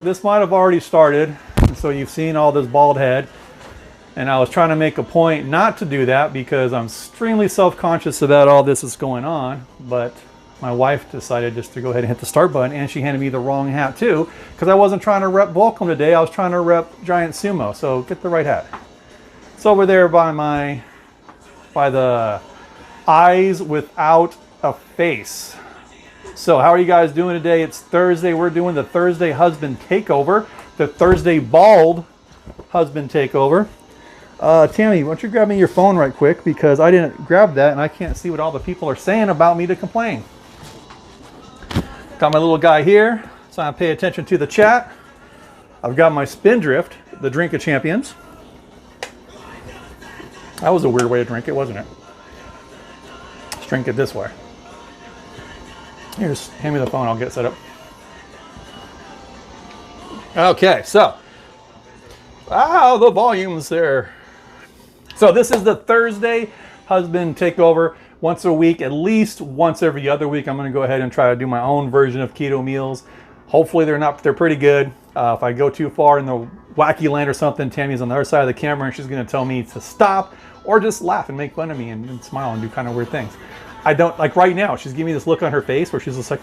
This might have already started, and so you've seen all this bald head. And I was trying to make a point not to do that because I'm extremely self-conscious about all this that's going on. But my wife decided just to go ahead and hit the start button, and she handed me the wrong hat too, because I wasn't trying to rep Volcom today. I was trying to rep Giant Sumo. So get the right hat. It's over there by the eyes without a face. So how are you guys doing today? It's Thursday. We're doing the Thursday husband takeover, the Thursday bald husband takeover. Tammy, why don't you grab me your phone right quick, because I didn't grab that and I can't see what all the people are saying about me to complain. Got my little guy here, so I pay attention to the chat. I've got my Spindrift, the Drink of Champions. That was a weird way to drink it, wasn't it? Let's drink it this way. Here, just hand me the phone, I'll get set up. Okay, so, the volume's there. So this is the Thursday husband takeover. Once a week, at least once every other week, I'm gonna go ahead and try to do my own version of keto meals. Hopefully they're pretty good. If I go too far in the wacky land or something, Tammy's on the other side of the camera and she's gonna tell me to stop, or just laugh and make fun of me and smile and do kind of weird things. I don't, like right now, she's giving me this look on her face where she's just like,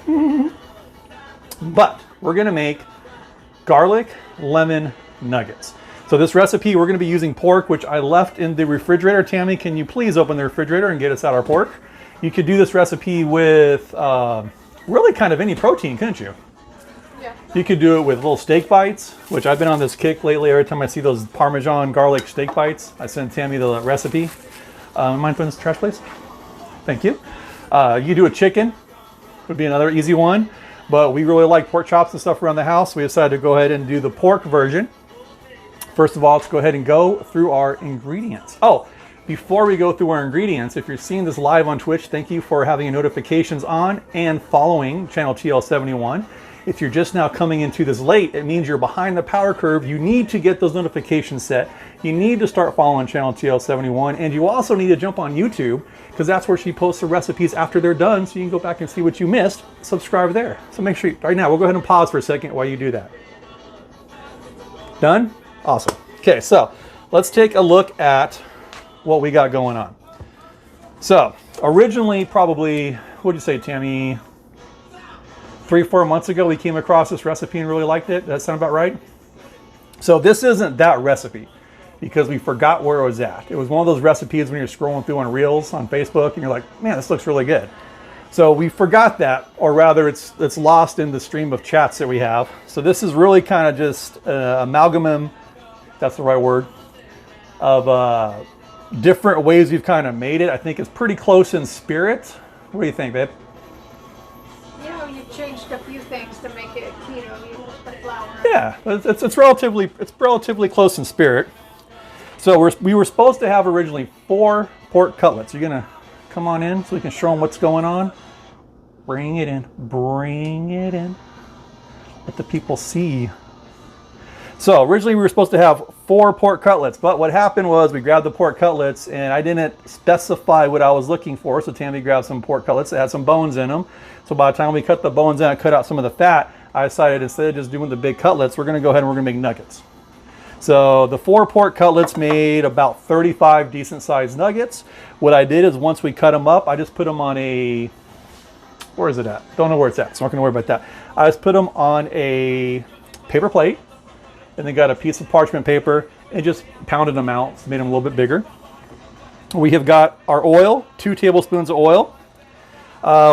But we're gonna make garlic lemon nuggets. So this recipe, we're gonna be using pork, which I left in the refrigerator. Tammy, can you please open the refrigerator and get us out our pork? You could do this recipe with really kind of any protein, couldn't you? Yeah. You could do it with little steak bites, which I've been on this kick lately. Every time I see those Parmesan garlic steak bites, I send Tammy the recipe. Mind putting this trash, please? Thank you. You do a chicken, would be another easy one. But we really like pork chops and stuff around the house. We decided to go ahead and do the pork version. First of all, let's go ahead and go through our ingredients. Oh, before we go through our ingredients, if you're seeing this live on Twitch, thank you for having your notifications on and following channel TL71. If you're just now coming into this late, it means you're behind the power curve. You need to get those notifications set. You need to start following channel TL71, and you also need to jump on YouTube, because that's where she posts the recipes after they're done, so you can go back and see what you missed. Subscribe there. So make sure, right now, we'll go ahead and pause for a second while you do that. Done? Awesome. Okay, so let's take a look at what we got going on. So originally, probably, what did you say, Tammy? 3-4 months ago, we came across this recipe and really liked it. Does that sound about right? So this isn't that recipe, because we forgot where it was at. It was one of those recipes when you're scrolling through on Reels on Facebook and you're like, man, this looks really good. So we forgot that, or rather it's lost in the stream of chats that we have. So this is really kind of just an amalgam, that's the right word, of different ways we've kind of made it. I think it's pretty close in spirit. What do you think, babe? You know, you changed a few things to make it keto. You put the flour. Yeah, it's relatively close in spirit. So we were supposed to have originally 4 pork cutlets. You're gonna come on in so we can show them what's going on. Bring it in, bring it in. Let the people see. So originally we were supposed to have 4 pork cutlets, but what happened was we grabbed the pork cutlets and I didn't specify what I was looking for. So Tammy grabbed some pork cutlets that had some bones in them. So by the time we cut the bones out and cut out some of the fat, I decided instead of just doing the big cutlets, we're gonna go ahead and we're gonna make nuggets. So the 4 pork cutlets made about 35 decent sized nuggets. What I did is once we cut them up, I just put them on a, where is it at? Don't know where it's at, so I'm not gonna worry about that. I just put them on a paper plate, and then got a piece of parchment paper and just pounded them out, made them a little bit bigger. We have got our oil, 2 tablespoons of oil.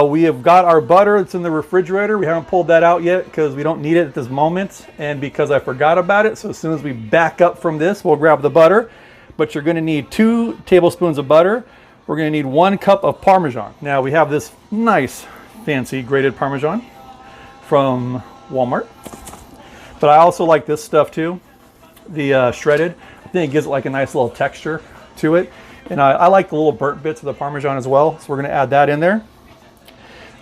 We have got our butter that's in the refrigerator. We haven't pulled that out yet because we don't need it at this moment and because I forgot about it. So as soon as we back up from this, we'll grab the butter. But you're gonna need 2 tablespoons of butter. We're gonna need 1 cup of Parmesan. Now we have this nice, fancy grated Parmesan from Walmart. But I also like this stuff too, the shredded. I think it gives it like a nice little texture to it. And I like the little burnt bits of the Parmesan as well. So we're gonna add that in there.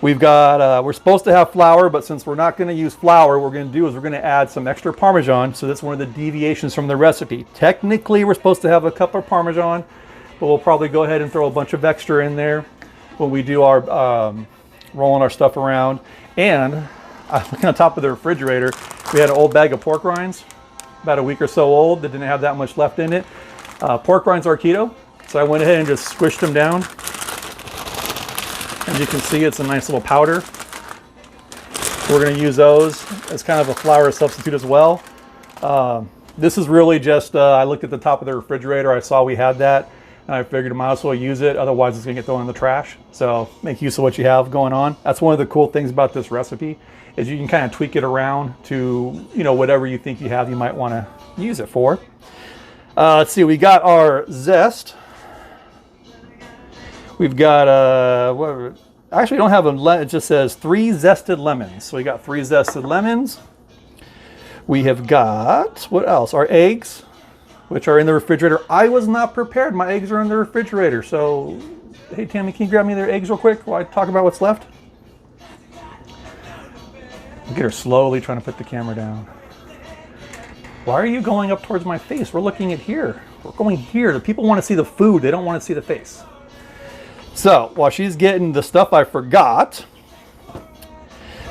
We've got, we're supposed to have flour, but since we're not gonna use flour, what we're gonna do is we're gonna add some extra Parmesan. So that's one of the deviations from the recipe. Technically, we're supposed to have a cup of Parmesan, but we'll probably go ahead and throw a bunch of extra in there when we do our rolling our stuff around. And looking on top of the refrigerator, We had an old bag of pork rinds, about a week or so old, that didn't have that much left in it. Pork rinds are keto, so I went ahead and just squished them down. As you can see, it's a nice little powder. We're going to use those as kind of a flour substitute as well. This is really just, I looked at the top of the refrigerator, I saw we had that, and I figured I might as well use it, otherwise it's going to get thrown in the trash. So make use of what you have going on. That's one of the cool things about this recipe, is you can kind of tweak it around to, you know, whatever you think you have you might want to use it for. Let's see, we got our zest. We've got, actually we don't have it just says 3 zested lemons. So we got 3 zested lemons. We have got, what else? Our eggs, which are in the refrigerator. I was not prepared. My eggs are in the refrigerator. So, hey Tammy, can you grab me their eggs real quick while I talk about what's left? Look at her slowly trying to put the camera down. Why are you going up towards my face? We're looking at here. We're going here. The people want to see the food. They don't want to see the face. So, while she's getting the stuff I forgot,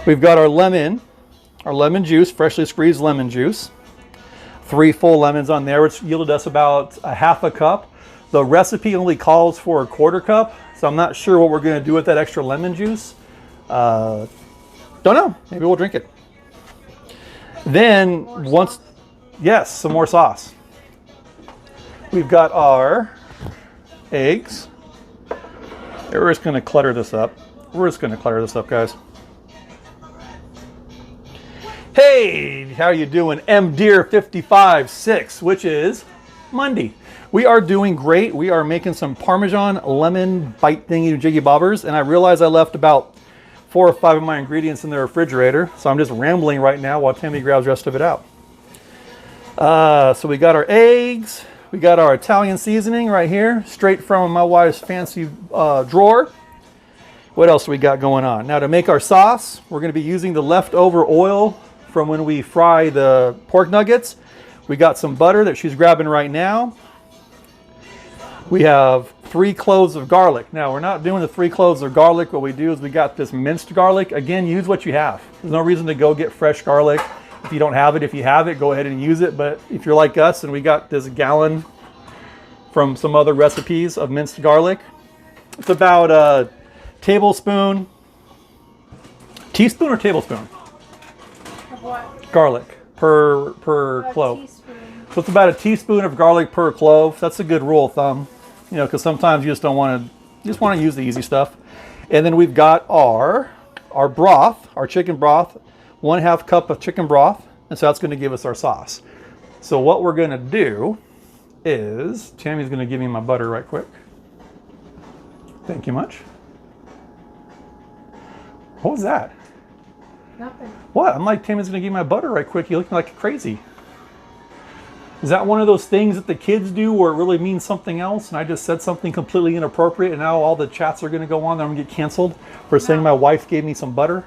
we've got our lemon juice, freshly squeezed lemon juice. 3 full lemons on there, which yielded us about a half a cup. The recipe only calls for a 1/4 cup, so I'm not sure what we're going to do with that extra lemon juice. Don't know. Maybe we'll drink it. Then yes, some more sauce. We've got our eggs. We're just going to clutter this up. Guys. Hey, how are you doing? MDeer556, which is Monday. We are doing great. We are making some Parmesan lemon bite thingy jiggy bobbers, and I realized I left about 4 or 5 of my ingredients in the refrigerator, so I'm just rambling right now while Tammy grabs the rest of it out. So we got our eggs. We got our Italian seasoning right here, straight from my wife's fancy drawer. What else do we got going on? Now to make our sauce, we're going to be using the leftover oil from when we fry the pork nuggets. We got some butter that she's grabbing right now. We have 3 cloves of garlic. Now we're not doing the 3 cloves of garlic. What we do is we got this minced garlic. Again, use what you have. There's no reason to go get fresh garlic. If you don't have it, if you have it, go ahead and use it. But if you're like us and we got this gallon from some other recipes of minced garlic, it's about a teaspoon or tablespoon? Of what? Garlic per clove. Teaspoon. So it's about a teaspoon of garlic per clove. That's a good rule of thumb, you know, because sometimes you just don't want to, you just want to use the easy stuff. And then we've got our broth, our chicken broth, 1/2 cup of chicken broth, and so that's going to give us our sauce. So what we're going to do is, Tammy's going to give me my butter right quick. Thank you much. What was that? Nothing. What? I'm like, Tammy's going to give me my butter right quick. You look like crazy. Is that one of those things that the kids do where it really means something else and I just said something completely inappropriate and now all the chats are going to go on and I'm going to get canceled for saying my wife gave me some butter?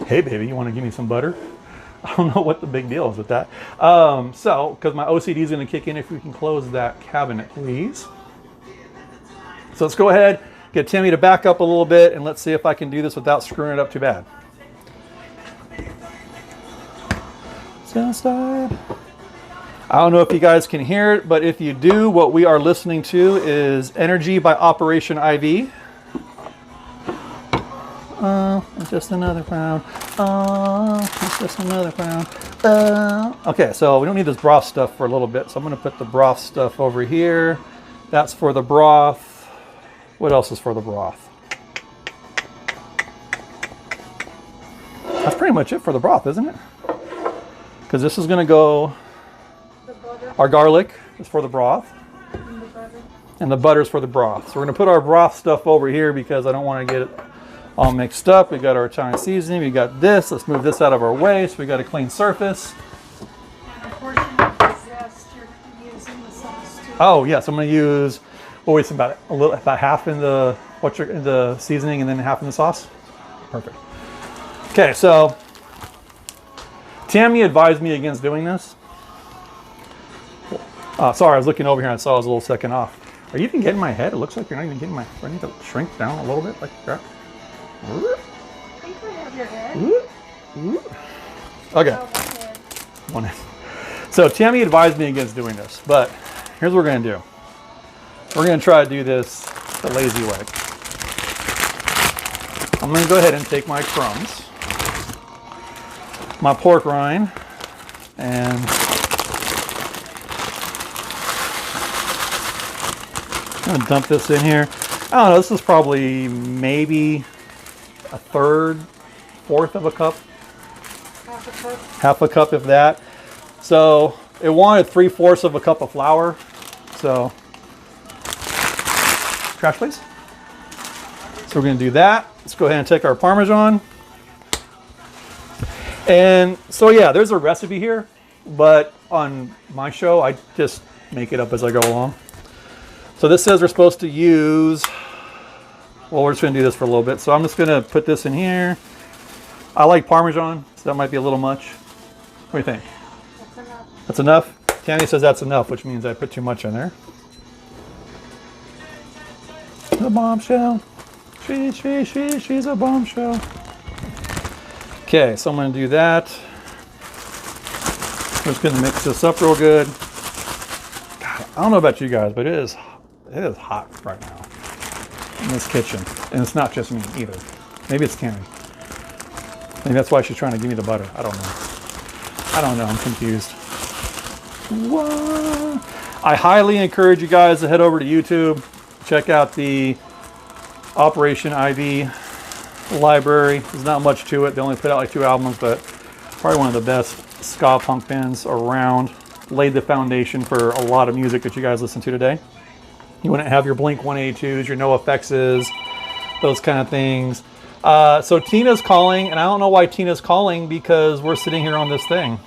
Hey baby, you want to give me some butter? I don't know what the big deal is with that. So, because my OCD is going to kick in, if we can close that cabinet, please. So let's go ahead, get Tammy to back up a little bit, and let's see if I can do this without screwing it up too bad. Side. I don't know if you guys can hear it, but if you do, what we are listening to is Energy by Operation IV. It's just another round. It's just another round. Okay, so we don't need this broth stuff for a little bit, so I'm going to put the broth stuff over here. That's for the broth. What else is for the broth? That's pretty much it for the broth, isn't it? Because this is going to go, our garlic is for the broth, and the butter is for the broth. So we're going to put our broth stuff over here because I don't want to get it all mixed up. We got our Italian seasoning, we got this. Let's move this out of our way so we got a clean surface. And a portion of the zest you're using the sauce too. Oh yes, I'm going to use, what was about half in the seasoning and then half in the sauce. Perfect. Okay, so Tammy advised me against doing this. Sorry, I was looking over here and I saw I was a little second off. Are you even getting my head? It looks like you're not even getting my, I need to shrink down a little bit like that. I think I have your head. Okay. Oh, One in. So Tammy advised me against doing this, but here's what we're gonna do. We're gonna try to do this the lazy way. I'm gonna go ahead and take my crumbs, my pork rind, and I'm gonna dump this in here. I don't know, this is probably maybe a third, fourth of a cup. half a cup. Half a cup if that. So it wanted 3/4 of a cup of flour. So, trash please. So we're gonna do that. Let's go ahead and take our Parmesan. And so yeah, there's a recipe here, but on my show, I just make it up as I go along. So this says we're supposed to use, well, we're just gonna do this for a little bit. So I'm just gonna put this in here. I like Parmesan, so that might be a little much. What do you think? That's enough. That's enough? Tammy says that's enough, which means I put too much in there. A bombshell. She's a bombshell. Okay, so I'm gonna do that. I'm just gonna mix this up real good. God, I don't know about you guys, but it is hot right now in this kitchen. And it's not just me either. Maybe it's Tammy. Maybe that's why she's trying to give me the butter. I don't know. I'm confused. What? I highly encourage you guys to head over to YouTube, check out the Operation IV library. There's not much to it. They only put out like 2 albums, but probably one of the best ska punk bands around. Laid the foundation for a lot of music that you guys listen to today. You wouldn't have your Blink 182s, your NoFXs, those kind of things. So Tina's calling, and I don't know why Tina's calling because we're sitting here on this thing.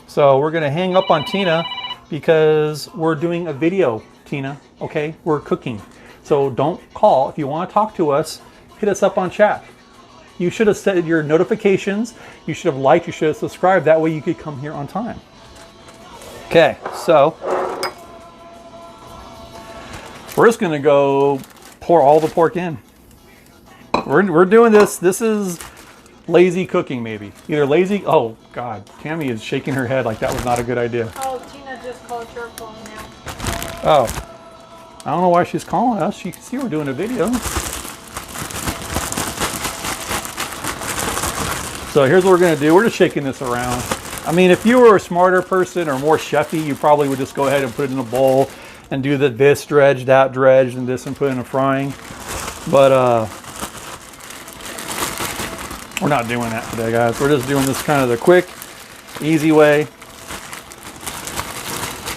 So we're gonna hang up on Tina because we're doing a video, Tina, okay? We're cooking. So don't call. If you wanna talk to us, hit us up on chat. You should have set your notifications. You should have liked, you should have subscribed. That way you could come here on time. Okay, so we're just gonna go pour all the pork in. We're doing this. This is lazy cooking, maybe. Either lazy. Oh God, Tammy is shaking her head like that was not a good idea. Oh, Tina just called your phone now. Oh, I don't know why she's calling us. She can see we're doing a video. So here's what we're gonna do. We're just shaking this around. I mean, if you were a smarter person or more chefy, you probably would just go ahead and put it in a bowl and do this dredge, that dredge, and this and put it in a frying. But we're not doing that today, guys. We're just doing this kind of the quick, easy way.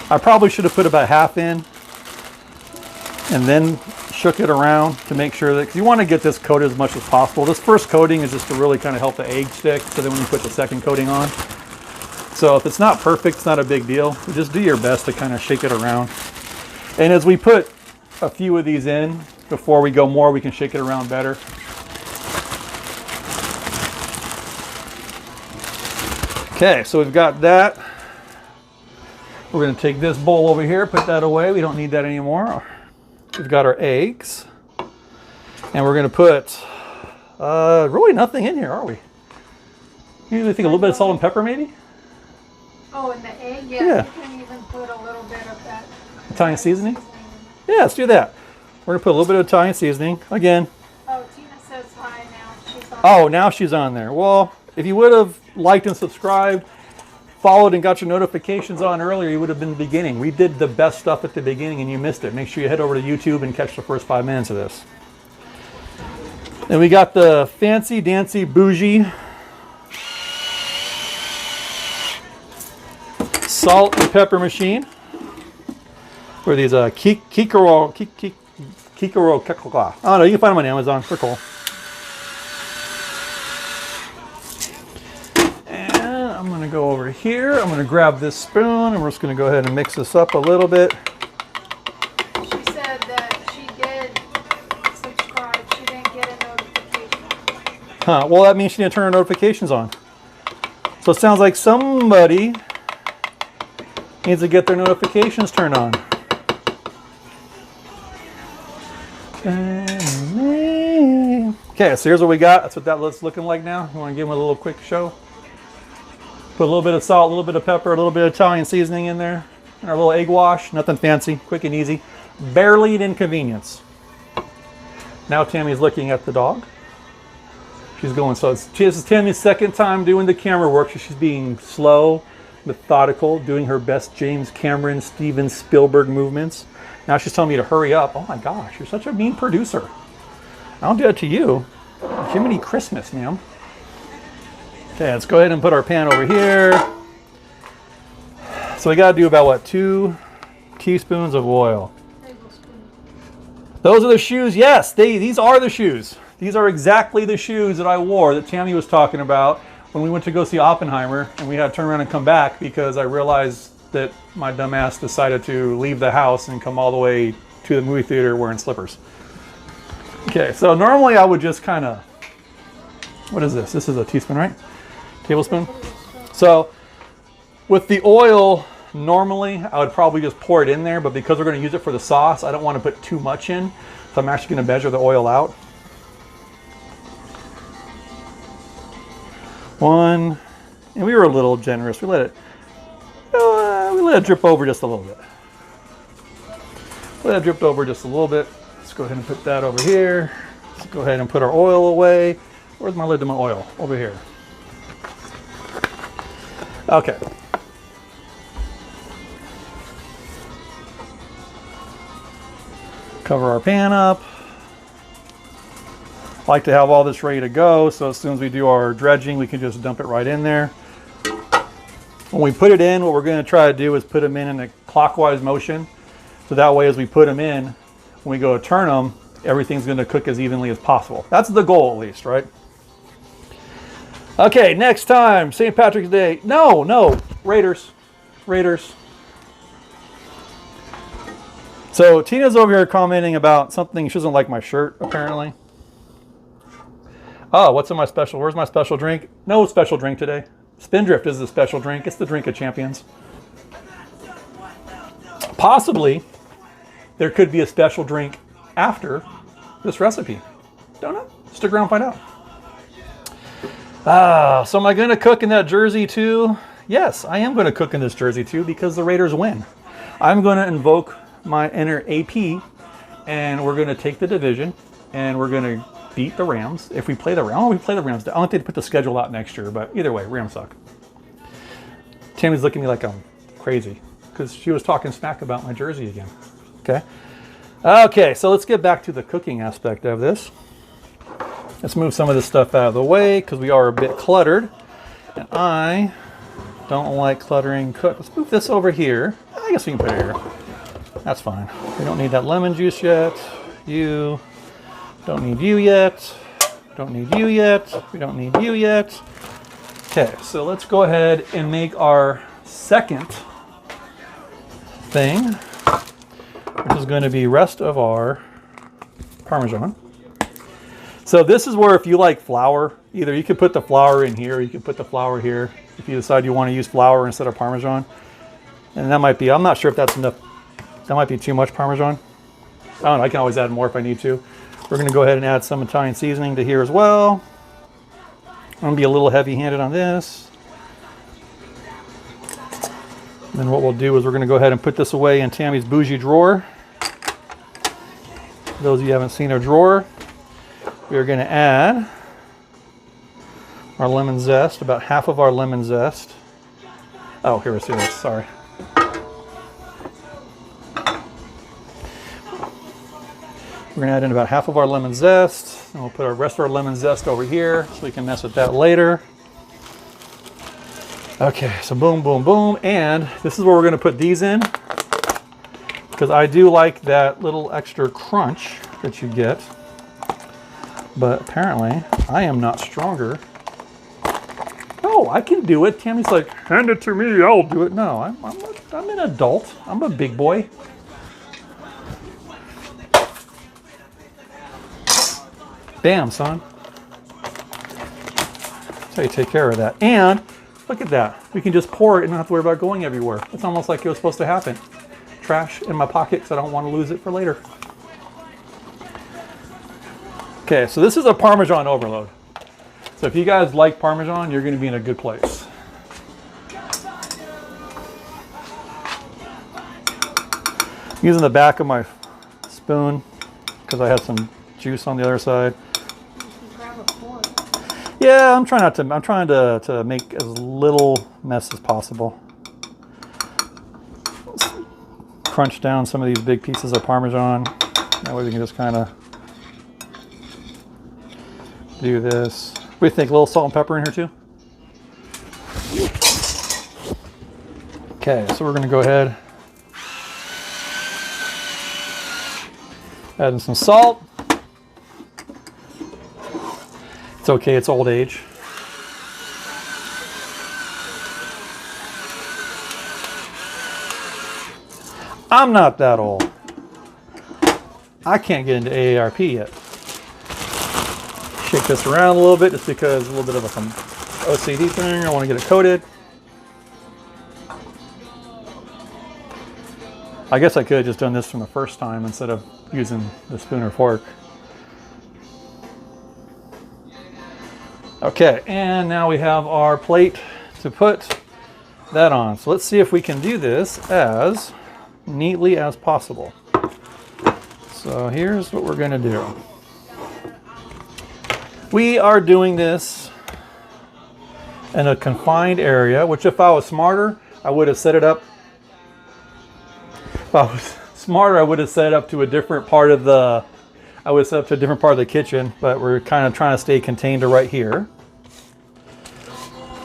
I probably should have put about half in and then shook it around to make sure that, because you want to get this coated as much as possible. This first coating is just to really kind of help the egg stick, so then when you put the second coating on. So if it's not perfect, it's not a big deal. You just do your best to kind of shake it around. And as we put a few of these in, before we go more, we can shake it around better. Okay, so we've got that. We're going to take this bowl over here, put that away. We don't need that anymore. We've got our eggs. And we're going to put really nothing in here, are we? You usually think a little bit of salt and pepper, maybe? Oh, and the egg? Yeah. You can even put a little bit of that Italian seasoning? Yeah, let's do that. We're going to put a little bit of Italian seasoning. Again. Oh, Tina says hi now. She's on. Oh, now she's on there. Well, if you would have liked and subscribed, followed and got your notifications on earlier, you would have been the beginning. We did the best stuff at the beginning and you missed it. Make sure you head over to YouTube and catch the first 5 minutes of this. And we got the fancy dancy bougie salt and pepper machine. Where these Kikoro, I don't know, you can find them on Amazon. They're cool. I'm going to go over here. I'm going to grab this spoon and we're just going to go ahead and mix this up a little bit. She said that she did subscribe. She didn't get a notification. Huh. Well, that means she didn't turn her notifications on. So it sounds like somebody needs to get their notifications turned on. Okay, so here's what we got. That's what that looks looking like now. You want to give them a little quick show? Put a little bit of salt, a little bit of pepper, a little bit of Italian seasoning in there. And our little egg wash, nothing fancy, quick and easy. Barely an inconvenience. Now Tammy's looking at the dog. She's going, so this is Tammy's second time doing the camera work. So she's being slow, methodical, doing her best James Cameron, Steven Spielberg movements. Now she's telling me to hurry up. Oh my gosh, you're such a mean producer. I'll do it to you. Jiminy Christmas, ma'am. Okay, let's go ahead and put our pan over here. So we gotta do about what, 2 teaspoons of oil. Those are the shoes. Yes, these are the shoes. These are exactly the shoes that I wore that Tammy was talking about when we went to go see Oppenheimer, and we had to turn around and come back because I realized that my dumbass decided to leave the house and come all the way to the movie theater wearing slippers. Okay, so normally I would just kind of, what is this? This is a teaspoon, right? Tablespoon? So with the oil, normally I would probably just pour it in there, but because we're going to use it for the sauce, I don't want to put too much in. So I'm actually going to measure the oil out. 1, and we were a little generous. We let it drip over just a little bit. Let it drip over just a little bit. Let's go ahead and put that over here. Let's go ahead and put our oil away. Where's my lid to my oil? Over here. Okay. Cover our pan up. I like to have all this ready to go, so as soon as we do our dredging, we can just dump it right in there. When we put it in, what we're going to try to do is put them in a clockwise motion. So that way, as we put them in, when we go to turn them, everything's going to cook as evenly as possible. That's the goal, at least, right? Okay, next time, St. Patrick's Day. No, Raiders. So Tina's over here commenting about something. She doesn't like my shirt, apparently. Oh, what's in my special? Where's my special drink? No special drink today. Spindrift is the special drink. It's the drink of champions. Possibly, there could be a special drink after this recipe. Don't know. Stick around and find out. So am I going to cook in that jersey too? Yes, I am going to cook in this jersey too because the Raiders win. I'm going to invoke my inner AP, and we're going to take the division, and we're going to beat the Rams. If we play the Rams, we play the Rams. I don't think they put the schedule out next year, but either way, Rams suck. Tammy's looking at me like I'm crazy because she was talking smack about my jersey again. Okay, so let's get back to the cooking aspect of this. Let's move some of this stuff out of the way because we are a bit cluttered, and I don't like cluttering cook. Let's move this over here. I guess we can put it here. That's fine. We don't need that lemon juice yet. You don't need you yet. Don't need you yet. We don't need you yet. Okay, so let's go ahead and make our second thing, which is going to be rest of our Parmesan. So this is where if you like flour, either you could put the flour in here, or you could put the flour here if you decide you want to use flour instead of Parmesan. And that might be, I'm not sure if that's enough. That might be too much Parmesan. I don't know, I can always add more if I need to. We're going to go ahead and add some Italian seasoning to here as well. I'm going to be a little heavy-handed on this. And then what we'll do is we're going to go ahead and put this away in Tammy's bougie drawer. For those of you who haven't seen our drawer, we are going to add our lemon zest, about half of our lemon zest. Oh, here we see this, sorry. We're going to add in about half of our lemon zest, and we'll put our rest of our lemon zest over here so we can mess with that later. Okay, so boom, boom, boom, and this is where we're going to put these in because I do like that little extra crunch that you get, but apparently I am not stronger. No, I can do it. Tammy's like, hand it to me, I'll do it. No, I'm an adult. I'm a big boy. Bam, son. That's how you take care of that. And look at that. We can just pour it and not have to worry about going everywhere. It's almost like it was supposed to happen. Trash in my pocket because I don't want to lose it for later. Okay, so this is a Parmesan overload. So if you guys like Parmesan, you're going to be in a good place. Using the back of my spoon because I had some juice on the other side. Grab a fork. Yeah, I'm trying to make as little mess as possible. Let's crunch down some of these big pieces of Parmesan. That way we can just kind of do this. What do you think? A little salt and pepper in here too? Okay, so we're going to go ahead. Add in some salt. It's okay, it's old age. I'm not that old. I can't get into AARP yet. Shake this around a little bit just because a little bit of some OCD thing. I want to get it coated. I guess I could have just done this from the first time instead of using the spoon or fork. Okay, and now we have our plate to put that on. So let's see if we can do this as neatly as possible. So here's what we're gonna do. We are doing this in a confined area, which if I was smarter, I would have set it up. If I was smarter, I would have set it up to a different part of the, kitchen, but we're kind of trying to stay contained to right here.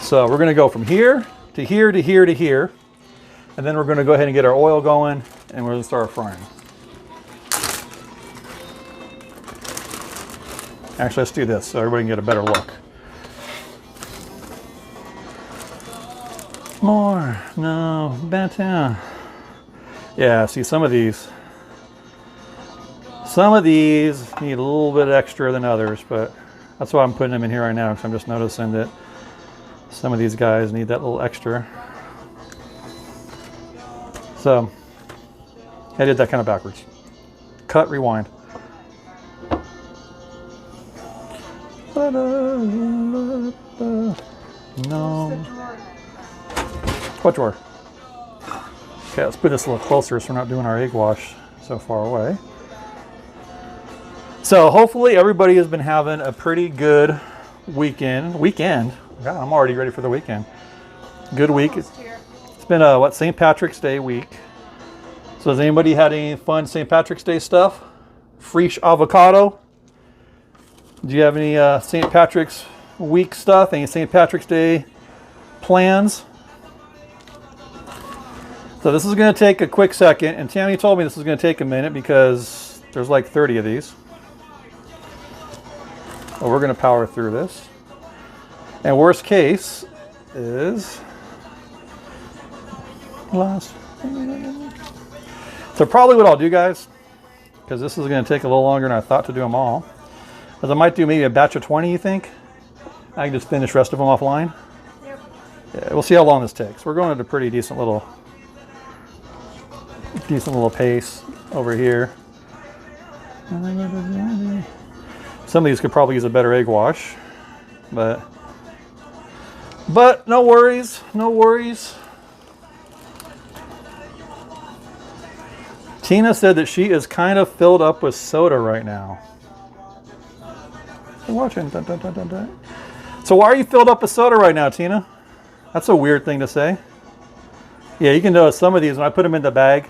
So we're gonna go from here to here to here to here, and then we're gonna go ahead and get our oil going, and we're gonna start frying. Actually, let's do this so everybody can get a better look. More, no, better. Yeah, see some of these need a little bit extra than others, but that's why I'm putting them in here right now, because I'm just noticing that some of these guys need that little extra. So I did that kind of backwards. Cut, rewind. No. What drawer? Okay, let's put this a little closer so we're not doing our egg wash so far away. So hopefully everybody has been having a pretty good weekend. God, I'm already ready for the weekend. Good week. It's been a St. Patrick's Day week. So has anybody had any fun St. Patrick's Day stuff? Fresh avocado? Do you have any St. Patrick's week stuff? Any St. Patrick's Day plans? So this is going to take a quick second, and Tammy told me this is going to take a minute because there's like 30 of these. Well, we're going to power through this. And worst case is last. So probably what I'll do, guys, because this is going to take a little longer than I thought to do them all, is I might do maybe a batch of 20, you think? I can just finish the rest of them offline. Yep. Yeah, we'll see how long this takes. We're going at a pretty decent little pace over here. Some of these could probably use a better egg wash, but no worries, no worries. Tina said that she is kind of filled up with soda right now. You're watching. Dun, dun, dun, dun, dun. So why are you filled up with soda right now, Tina? That's a weird thing to say. Yeah, you can notice some of these, when I put them in the bag,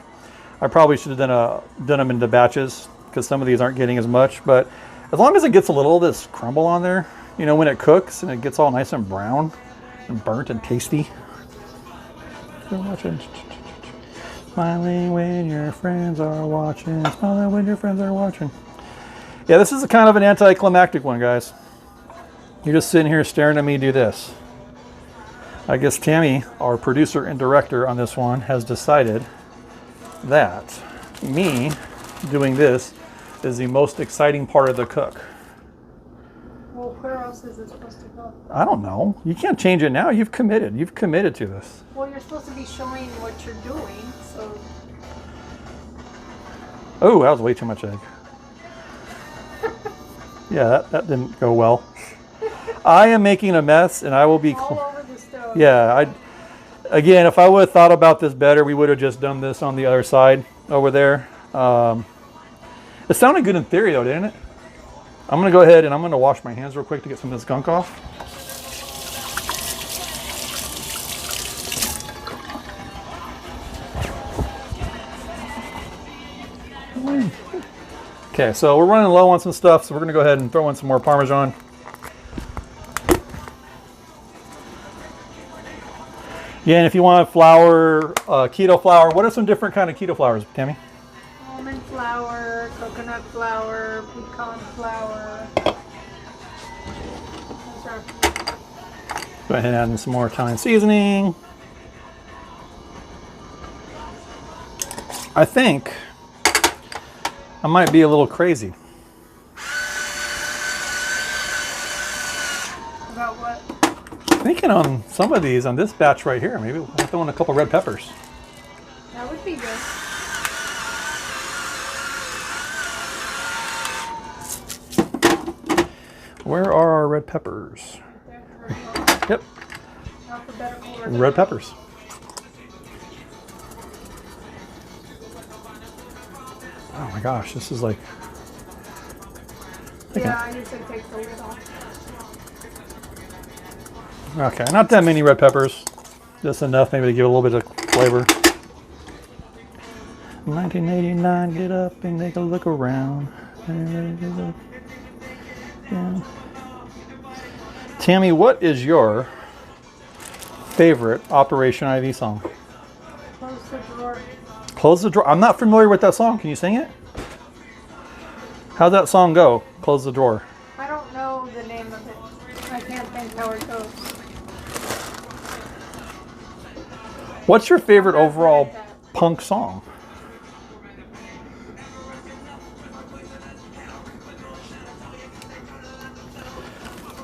I probably should have done them into batches because some of these aren't getting as much. But as long as it gets a little of this crumble on there, you know, when it cooks and it gets all nice and brown and burnt and tasty. You're watching. Smiling when your friends are watching. Smiling when your friends are watching. Yeah, this is a kind of an anticlimactic one, guys. You're just sitting here staring at me do this. I guess Tammy, our producer and director on this one, has decided that me doing this is the most exciting part of the cook. Well, where else is it supposed to go? I don't know. You can't change it now. You've committed. You've committed to this. Well, you're supposed to be showing what you're doing, so... Oh, that was way too much egg. Yeah, that didn't go well. I am making a mess, and I will be... all over the stove. Yeah, Again, if I would have thought about this better, we would have just done this on the other side over there. It sounded good in theory though, didn't it? I'm gonna go ahead and I'm gonna wash my hands real quick to get some of this gunk off. Okay, so we're running low on some stuff, so we're gonna go ahead and throw in some more Parmesan. Yeah, and if you want flour, keto flour, what are some different kind of keto flours, Tammy? Almond flour, coconut flour, pecan flour. Those are Go ahead and add in some more Italian seasoning. I think I might be a little crazy. about what? Thinking on some of these, on this batch right here, maybe we'll throw in a couple red peppers. That would be good. Where are our red peppers? There, right on. Yep, Alphabetical order. red peppers. Oh my gosh, this is like... Yeah, I usually take the lid off. Okay, not that many red peppers. Just enough maybe to give a little bit of flavor. 1989, get up and take a look around. Yeah. Tammy, what is your favorite Operation IV song? Close the drawer. Close the Drawer. I'm not familiar with that song. Can you sing it? How'd that song go? Close the Drawer. I don't know the name of it. I can't think how it goes. What's your favorite I've overall heard that. punk song?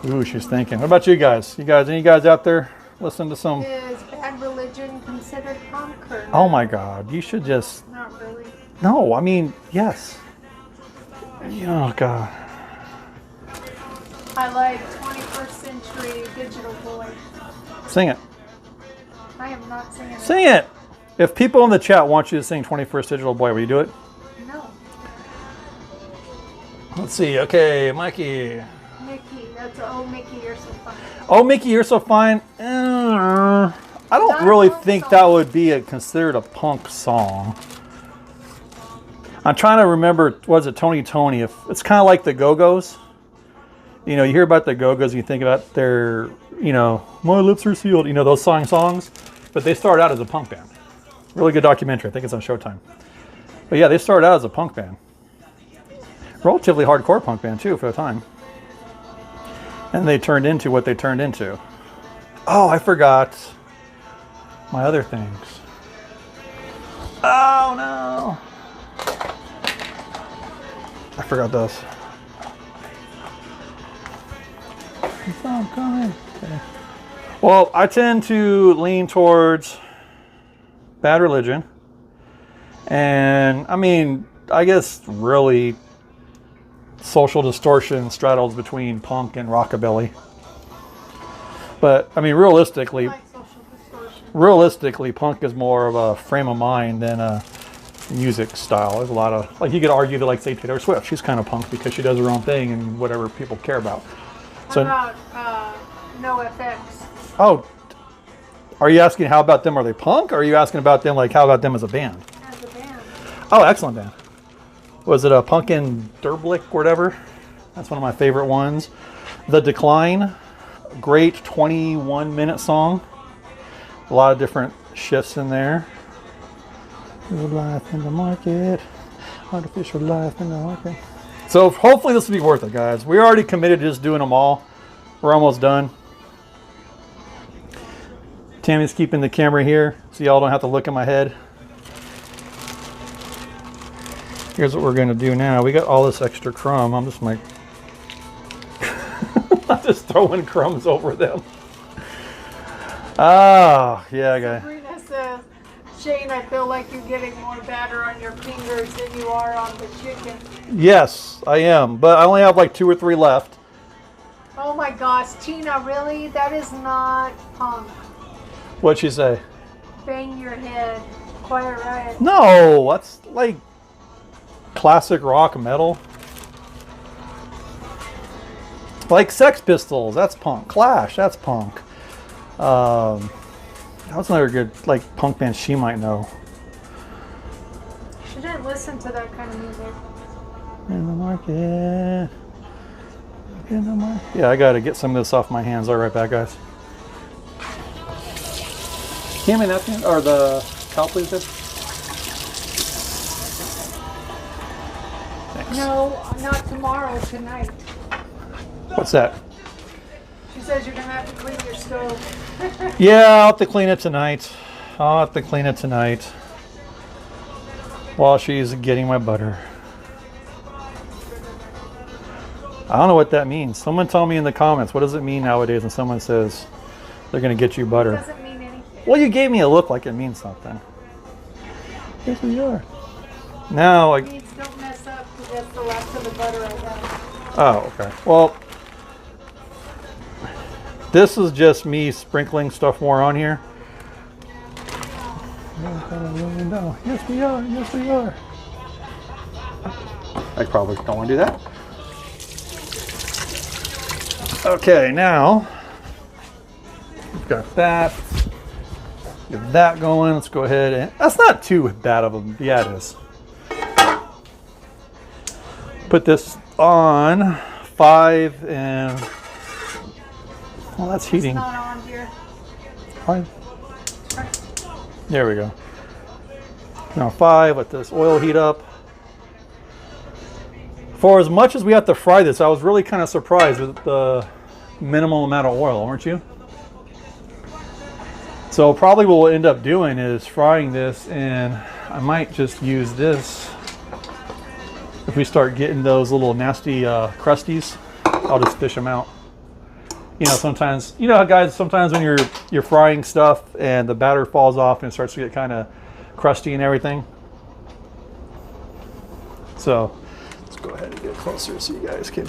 Ooh, she's thinking. What about you guys? Any guys out there listen to some? Is Bad Religion considered punk or Oh my God, you should just... not really? No, I mean, yes. Oh God. I like 21st Century Digital Boy. Sing it. I am not singing it. Sing it. If people in the chat want you to sing 21st Digital Boy, will you do it? No. Let's see. Okay, Mikey. Mickey. That's oh Mickey, you're so funny. Oh, Mickey, you're so fine. I don't Not a really punk think song. that would be considered a punk song. I'm trying to remember, was it Tony Tony? If it's kind of like the Go-Go's. You know, you hear about the Go-Go's and you think about their, you know, my lips are sealed, you know, those songs. But they started out as a punk band. Really good documentary. I think it's on Showtime. But yeah, they started out as a punk band. Relatively hardcore punk band too for the time. And they turned into what they turned into. Oh, I forgot my other things. Oh no. I forgot those. I'm coming. Okay. Well, I tend to lean towards Bad Religion. And I mean, I guess really Social Distortion straddles between punk and rockabilly. But I mean, I realistically, like Social Distortion. punk is more of a frame of mind than a music style. There's a lot of, like, you could argue that, like, say Taylor Swift, she's kind of punk because she does her own thing and whatever people care about. How about No FX? Oh, are you asking how about them? Are they punk? Or are you asking about them, like, how about them as a band? As a band. Oh, excellent band. Was it a Punkin' Derblick or whatever? That's one of my favorite ones. The Decline, great 21-minute song. A lot of different shifts in there. Good life in the market, artificial life in the market. So hopefully this will be worth it, guys. We're already committed to just doing them all. We're almost done. Tammy's keeping the camera here so y'all don't have to look at my head. Here's what we're gonna do now. We got all this extra crumb. I'm just like, I'm just throwing crumbs over them. Ah, yeah, guys. Sabrina says, Shane, I feel like you're getting more batter on your fingers than you are on the chicken. Yes, I am, but I only have like 2 or 3 left. Oh my gosh, Tina, really? That is not punk. What'd she say? bang your head. Quiet Riot. No, that's like classic rock metal. Like Sex Pistols, that's punk. Clash, that's punk. That was another good like punk band she might know. She didn't listen to that kind of music. In the market. In the market. Yeah, I gotta get some of this off my hands. All right, back, guys. Hand me that napkin or the towel, please, Deb? Thanks. No, not tomorrow, tonight. What's that? She says you're gonna have to clean your stove. Yeah, I'll have to clean it tonight. I'll have to clean it tonight while she's getting my butter. I don't know what that means. Someone tell me in the comments, what does it mean nowadays when someone says they're going to get you It butter? doesn't mean anything. Well, you gave me a look like it means something. Yes, we are. Now, Please don't mess up because that's the last of the butter I have. oh, okay. Well, this is just me sprinkling stuff more on here. No. Yes, we are. Yes, we are. I probably don't want to do that. Okay, now we've got that. Get that going. Let's go ahead and that's not too bad of a. Yeah, it is. Put this on 5 and well, that's heating. It's not on here. 5. There we go. Now 5. Let this oil heat up. For as much as we have to fry this, I was really kind of surprised with the minimal amount of oil, weren't you? So probably what we'll end up doing is frying this, and I might just use this. If we start getting those little nasty crusties, I'll just fish them out. You know, sometimes, you know how guys, sometimes when you're frying stuff and the batter falls off and it starts to get kind of crusty and everything. So let's go ahead and get closer so you guys can.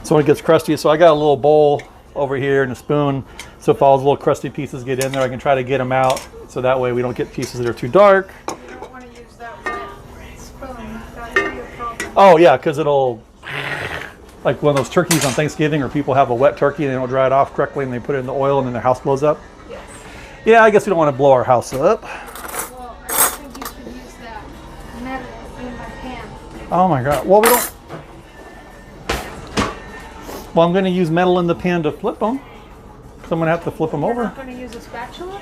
So when it gets crusty, so I got a little bowl over here and a spoon. So if all those little crusty pieces get in there, I can try to get them out. So that way we don't get pieces that are too dark. You don't want to use that wet spoon. That would be a problem. Oh yeah, because it'll, like one of those turkeys on Thanksgiving where people have a wet turkey and they don't dry it off correctly and they put it in the oil and then their house blows up. Yes. Yeah, I guess we don't want to blow our house up. Well, I think you should use that metal in my pan. Oh my God. Well, we don't. Well, I'm going to use metal in the pan to flip them. So I'm going to have to flip them You're over. not going to use a spatula?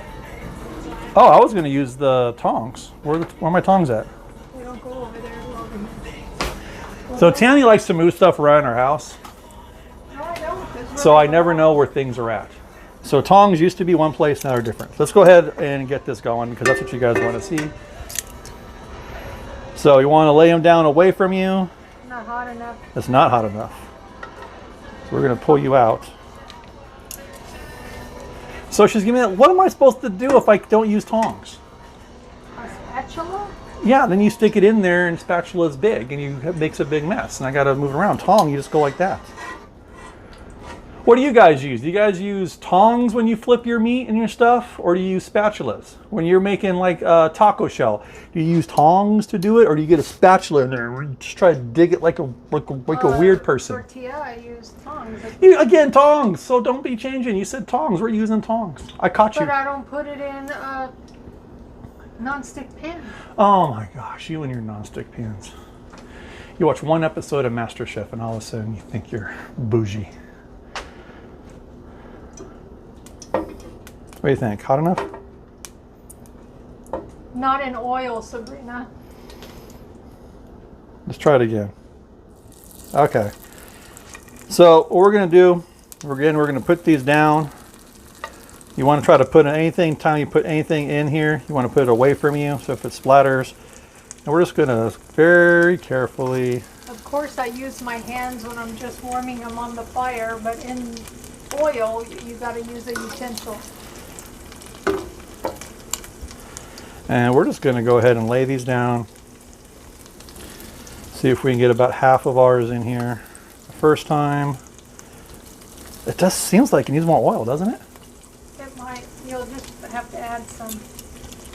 Oh, I was going to use the tongs. Where are my tongs at? We don't go over there. Go over here. So Tammy likes to move stuff around our house. No, I don't. 'Cause So we're I never know where things are at. So tongs used to be one place, now they're different. Let's go ahead and get this going because that's what you guys want to see. So you want to lay them down away from you. not hot enough. It's not hot enough. So we're going to pull you out. So she's giving me, what am I supposed to do if I don't use tongs? A spatula? Yeah, then you stick it in there and spatula is big and it makes a big mess and I got to move it around. Tong, you just go like that. What do you guys use? Do you guys use tongs when you flip your meat and your stuff, or do you use spatulas? When you're making like a taco shell, do you use tongs to do it, or do you get a spatula in there and just try to dig it like a weird person? Tortilla, I use tongs. Again, tongs. So don't be changing. You said tongs. We're using tongs. I caught you. But I don't put it in a non-stick pan. Oh my gosh, you and your nonstick pans. You watch one episode of MasterChef and all of a sudden you think you're bougie. What do you think? Hot enough? Not in oil, Sabrina. Let's try it again. Okay. So what we're going to do, we're going to put these down. You want to try to put anything, time you put anything in here, you want to put it away from you, so if it splatters. And we're just going to very carefully. Of course, I use my hands when I'm just warming them on the fire, but in oil, you got to use a utensil. And we're just going to go ahead and lay these down. See if we can get about half of ours in here the first time. It just seems like it needs more oil, doesn't it? It might. You'll just have to add some.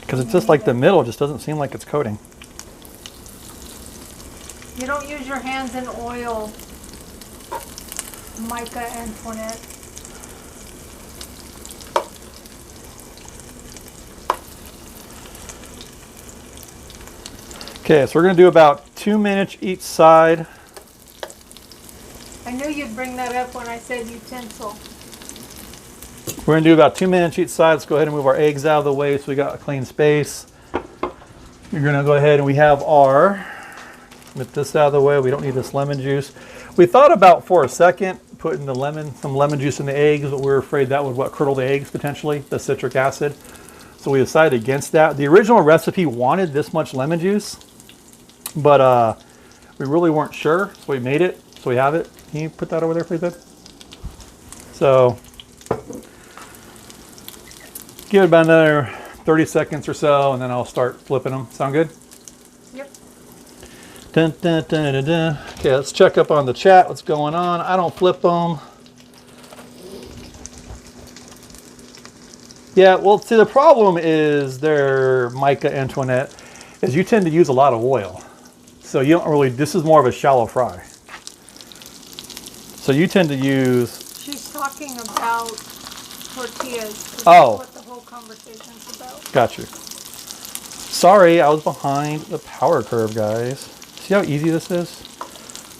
Because it's just like the middle just doesn't seem like it's coating. You don't use your hands in oil, Micah Antoinette. Okay, so we're going to do about 2 minutes each side. I knew you'd bring that up when I said utensil. We're going to do about 2 minutes each side. Let's go ahead and move our eggs out of the way so we got a clean space. You're going to go ahead and we have our, get this out of the way. We don't need this lemon juice. We thought about for a second putting some lemon juice in the eggs, but we were afraid that would curdle the eggs potentially, the citric acid. So we decided against that. The original recipe wanted this much lemon juice, but we really weren't sure, so we made it. So we have it. Can you put that over there, please, Ed? So give it about another 30 seconds or so, and then I'll start flipping them. Sound good? Yep. Dun, dun, dun, dun, dun. Okay, let's check up on the chat. What's going on? I don't flip them. Yeah, well, see, the problem is there, Micah Antoinette, is you tend to use a lot of oil. So you don't really, this is more of a shallow fry. So you tend to use... She's talking about tortillas. Oh. That's what the whole conversation's about. Got you. Sorry, I was behind the power curve, guys. See how easy this is?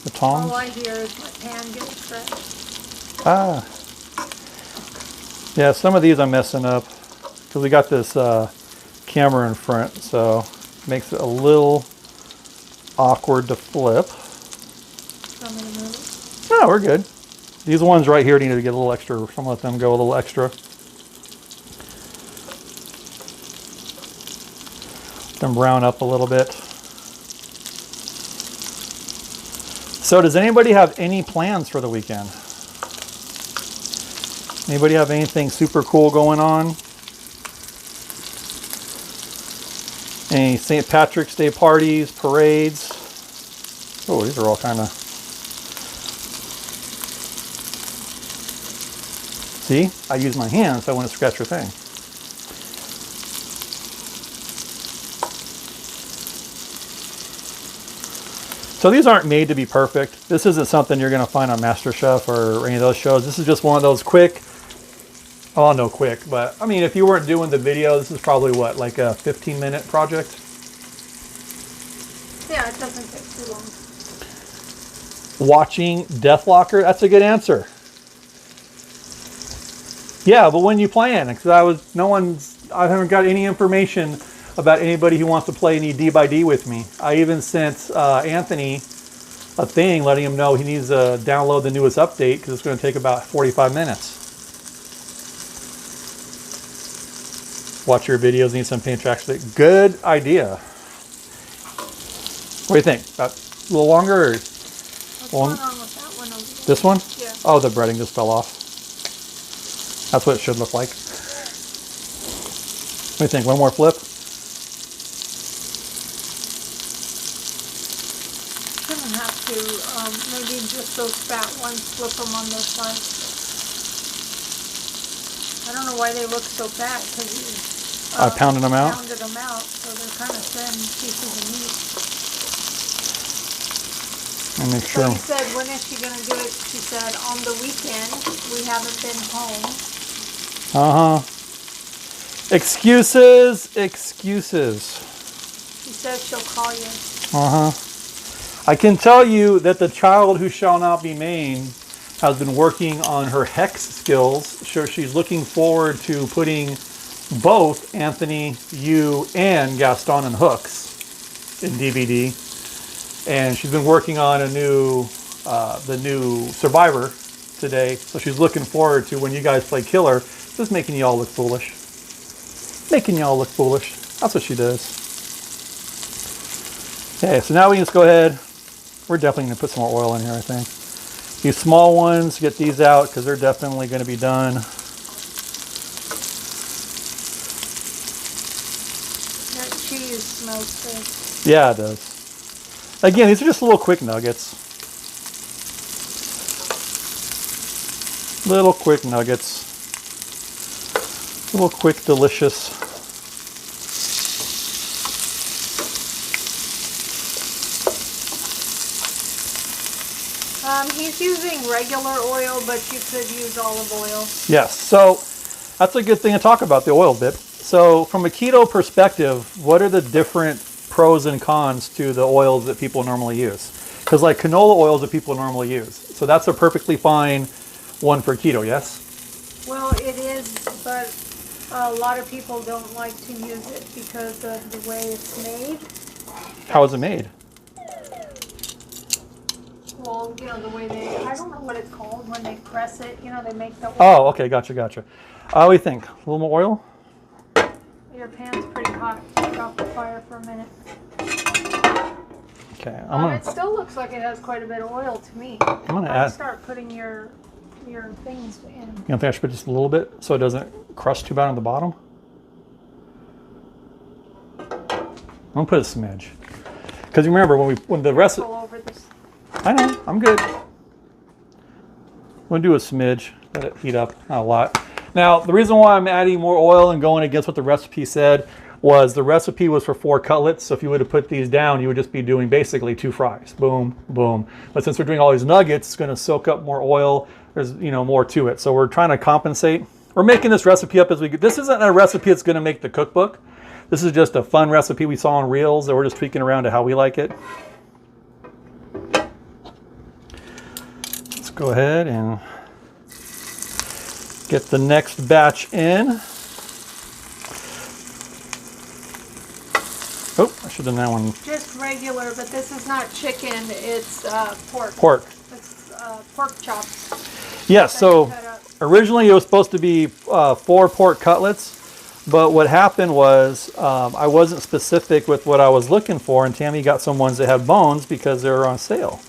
The tongs? All I hear is my pan getting stretched. Ah. Yeah, some of these I'm messing up because we got this camera in front, so it makes it a little awkward to flip. Want me to move it? No, we're good. These ones right here need to get a little extra. Some of them go a little extra. Let them brown up a little bit. So does anybody have any plans for the weekend? Anybody have anything super cool going on? Any St. Patrick's Day parties, parades? Oh, these are all kind of... See, I use my hands, so I want to scratch your thing. So these aren't made to be perfect. This isn't something you're going to find on MasterChef or any of those shows. This is just one of those quick, oh, no quick, but I mean, if you weren't doing the video, this is probably what, like a 15-minute project? Yeah, it doesn't take too long. Watching Deathlocker, that's a good answer. Yeah, but when you plan, because I haven't got any information about anybody who wants to play any D by D with me. I even sent Anthony a thing letting him know he needs to download the newest update because it's going to take about 45 minutes. Watch your videos, need some paint tracks. Good idea. What do you think? About a little longer? Or What's going on with that one over there? This one? Yeah. Oh, the breading just fell off. That's what it should look like. What do you think? One more flip? Shouldn't have to. Maybe just those fat ones, flip them on those sides. I don't know why they look so fat because you I pounded them out? Pounded them out, so they're kind of thin pieces of meat. Let me make So sure. you said, when is she going to do it? She said, on the weekend. We haven't been home. Uh-huh. Excuses, excuses. She says she'll call you. Uh-huh. I can tell you that the child who shall not be named has been working on her hex skills. So she's looking forward to putting both Anthony, you, and Gaston and hooks in DVD. And she's been working on the new Survivor today. So she's looking forward to when you guys play Killer, just making y'all look foolish. Making y'all look foolish. That's what she does. Okay, so now we can just go ahead. We're definitely going to put some more oil in here, I think. These small ones, get these out because they're definitely going to be done. That cheese smells good. Yeah, it does. Again, these are just little quick nuggets. Little quick nuggets. Little quick, delicious. He's using regular oil, but you could use olive oil. Yes, so that's a good thing to talk about, the oil bit. So from a keto perspective, what are the different pros and cons to the oils that people normally use? Because like canola oils that people normally use. So that's a perfectly fine one for keto, yes? Well, it is, but a lot of people don't like to use it because of the way it's made. How is it made? Well, you know, the way they, I don't know what it's called when they press it, you know, they make the oil. Oh, okay, gotcha. What do you think? A little more oil? Your pan's pretty hot. Take off the fire for a minute. Okay, It still looks like it has quite a bit of oil to me. I'm gonna add. Start putting your things in. You don't think I should put just a little bit so it doesn't crust too bad on the bottom? I'm gonna put a smidge. Because you remember when the rest. All over this. I know, I'm good. I'm gonna do a smidge, let it heat up, not a lot. Now, the reason why I'm adding more oil and going against what the recipe said was the recipe was for 4 cutlets. So if you were to put these down, you would just be doing basically 2 fries. Boom, boom. But since we're doing all these nuggets, it's gonna soak up more oil. There's, more to it. So we're trying to compensate. We're making this recipe up as we go. This isn't a recipe that's gonna make the cookbook. This is just a fun recipe we saw on Reels that we're just tweaking around to how we like it. Let's go ahead and get the next batch in. Oh, I should have done that one. Just regular, but this is not chicken, it's pork. Pork. It's pork chops. Yes, so originally it was supposed to be 4 pork cutlets, but what happened was I wasn't specific with what I was looking for, and Tammy got some ones that had bones because they were on sale.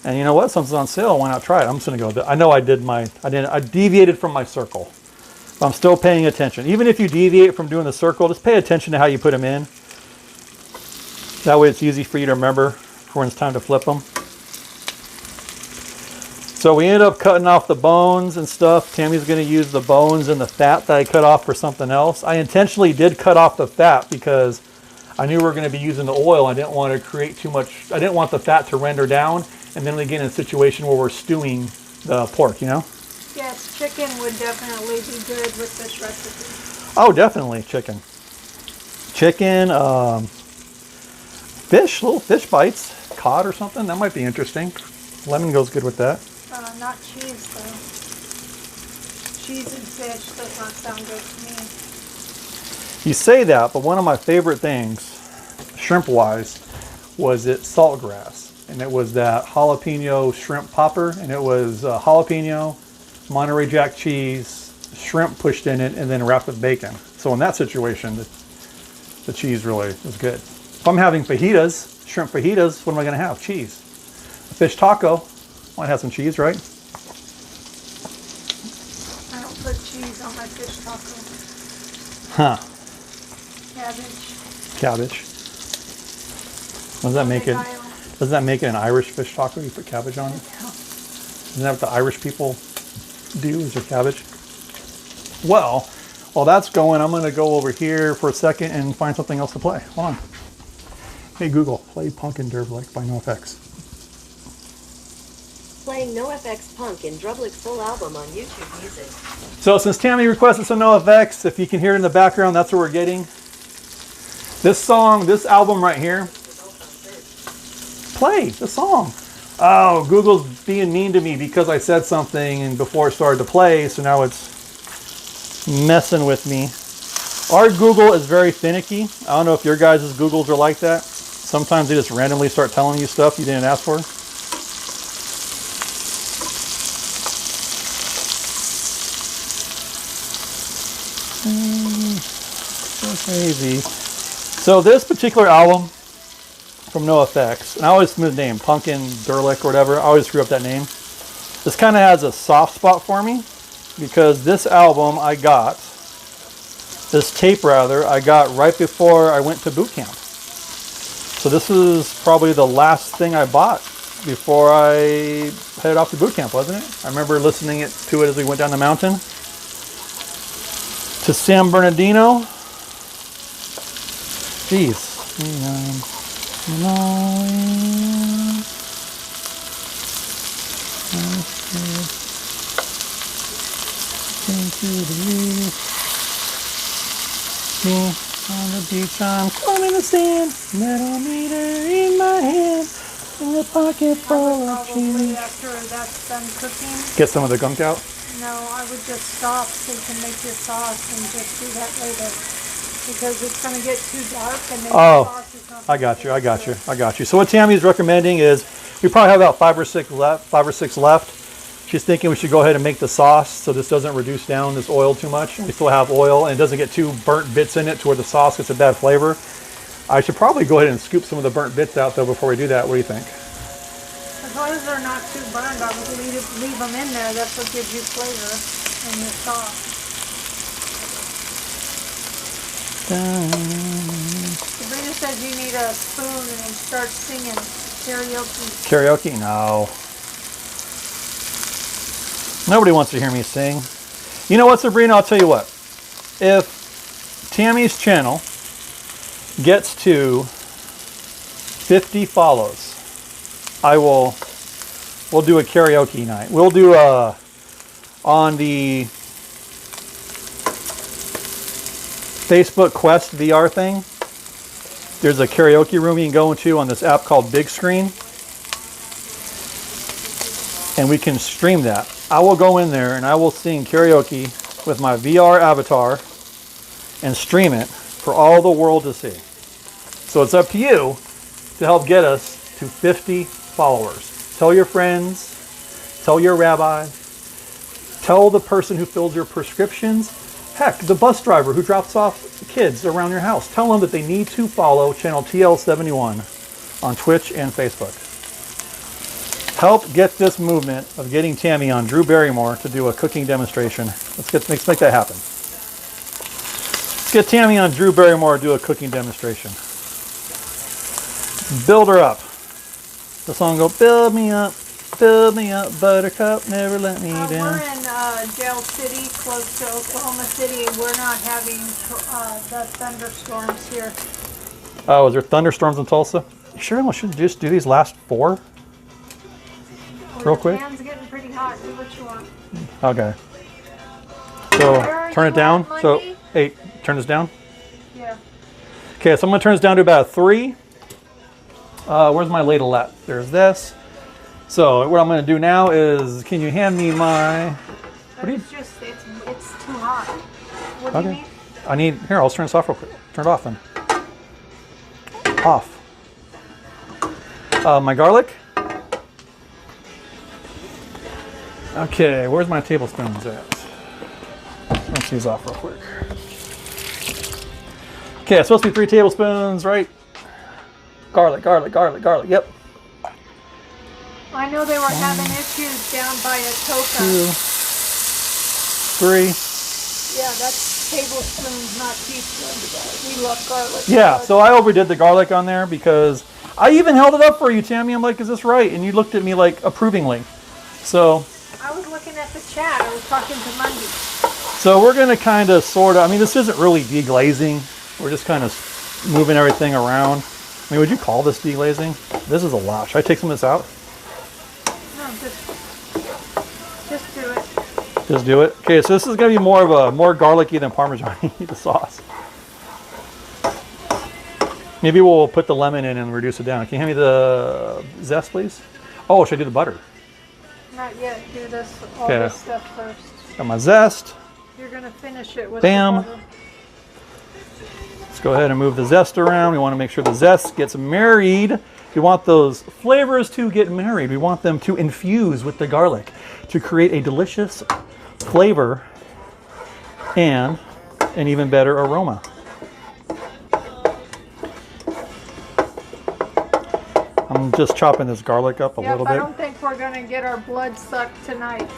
And you know what? Something's on sale. Why not try it? I'm just gonna go with it. I know I deviated from my circle. But I'm still paying attention. Even if you deviate from doing the circle, just pay attention to how you put them in. That way it's easy for you to remember for when it's time to flip them. So we ended up cutting off the bones and stuff. Tammy's gonna use the bones and the fat that I cut off for something else. I intentionally did cut off the fat because I knew we were gonna be using the oil. I didn't want to create too much. I didn't want the fat to render down. And then we get in a situation where we're stewing the pork, Yes, chicken would definitely be good with this recipe. Oh, definitely chicken. Chicken, fish, little fish bites, cod or something. That might be interesting. Lemon goes good with that. Not cheese, though. Cheese and fish does not sound good to me. You say that, but one of my favorite things, shrimp-wise, was saltgrass. And it was that jalapeno shrimp popper, and it was jalapeno, Monterey Jack cheese, shrimp pushed in it, and then wrapped with bacon. So in that situation, the cheese really is good. If I'm having fajitas, shrimp fajitas, what am I going to have? Cheese. A fish taco, might have some cheese, right? I don't put cheese on my fish taco. Huh. Cabbage. What does that make it? Doesn't that make it an Irish fish taco? You put cabbage on it? Yeah. Isn't that what the Irish people do, is their cabbage? Well, while that's going, I'm going to go over here for a second and find something else to play. Hold on. Hey Google, play Punk and Drublick by NoFX. Playing NoFX Punk and Drublick's full album on YouTube Music. So since Tammy requested some NoFX, if you can hear it in the background, that's what we're getting. This song, this album right here, play the song. Oh, Google's being mean to me because I said something and before it started to play, so now it's messing with me. Our Google is very finicky. I don't know if your guys' Googles are like that. Sometimes they just randomly start telling you stuff you didn't ask for. Crazy. So this particular album from NoFX, and I always smooth name, Punkin Durlick or whatever. I always screw up that name. This kind of has a soft spot for me because this album this tape rather, I got right before I went to boot camp. So this is probably the last thing I bought before I headed off to boot camp, wasn't it? I remember listening to it as we went down the mountain to San Bernardino. Jeez. On the beach, I'm climbing the sand, metal meter in my hand, in the pocket full of Probably cheese. after that's done cooking. Get some of the gunk out. No, I would just stop so you can make your sauce and just do that later. Because it's going to get too dark and then Oh, the sauce is not I got you. I got you. I got you. So what Tammy's recommending is we probably have about 5 or 6 left. She's thinking we should go ahead and make the sauce so this doesn't reduce down this oil too much. We still have oil and it doesn't get too burnt bits in it to where the sauce gets a bad flavor. I should probably go ahead and scoop some of the burnt bits out though before we do that. What do you think? As long as they're not too burned, I would leave them in there. That's what gives you flavor in your sauce. Sabrina says you need a spoon and start singing karaoke. Karaoke? No. Nobody wants to hear me sing. You know what, Sabrina? I'll tell you what. If Tammy's channel gets to 50 follows, we'll do a karaoke night. We'll do on the Facebook Quest VR thing. There's a karaoke room you can go into on this app called Big Screen. And we can stream that. I will go in there and I will sing karaoke with my VR avatar and stream it for all the world to see. So it's up to you to help get us to 50 followers. Tell your friends, tell your rabbi, tell the person who fills your prescriptions, heck, the bus driver who drops off kids around your house. Tell them that they need to follow channel TL71 on Twitch and Facebook. Help get this movement of getting Tammy on Drew Barrymore to do a cooking demonstration. Let's make that happen. Let's get Tammy on Drew Barrymore to do a cooking demonstration. Build her up. The song go, build me up, buttercup, never let me down. We're in Jail City, close to Oklahoma City, and we're not having the thunderstorms here. Oh, is there thunderstorms in Tulsa? You sure we should just do these last 4? Real quick. The pan's getting pretty hot. Do what you want. Okay. So turn it down. At, So Monday? 8. Turn this down. Yeah. Okay, so I'm gonna turn this down to about a 3. Where's my ladle at? There's this. So what I'm gonna do now is, can you hand me my? But it's just it's too hot. What do you need? Here, I'll turn this off real quick. Turn it off then. Off. My garlic. Okay, where's my tablespoons at? Let's these off real quick. Okay, it's supposed to be 3 tablespoons, right? Garlic. Yep. I know they were having issues down by Atoka. 2, 3. Yeah, that's tablespoons, not teaspoons. We love garlic. Yeah, so I overdid the garlic on there because I even held it up for you, Tammy. I'm like, is this right? And you looked at me like approvingly. So I was looking at the chat. I was talking to Monday. So we're going to kind of sort of, I mean, this isn't really deglazing. We're just kind of moving everything around. I mean, would you call this deglazing? This is a lot. Should I take some of this out? No, just do it. Just do it? Okay, so this is going to be more garlicky than Parmesan, the sauce. Maybe we'll put the lemon in and reduce it down. Can you hand me the zest, please? Oh, should I do the butter? Not yet. Do this Okay. this stuff first. Got my zest. You're gonna finish it with Bam. the butter. Let's go ahead and move the zest around. We want to make sure the zest gets married. We want those flavors to get married. We want them to infuse with the garlic to create a delicious flavor and an even better aroma. I'm just chopping this garlic up a little I bit. don't think we're gonna get our blood sucked tonight.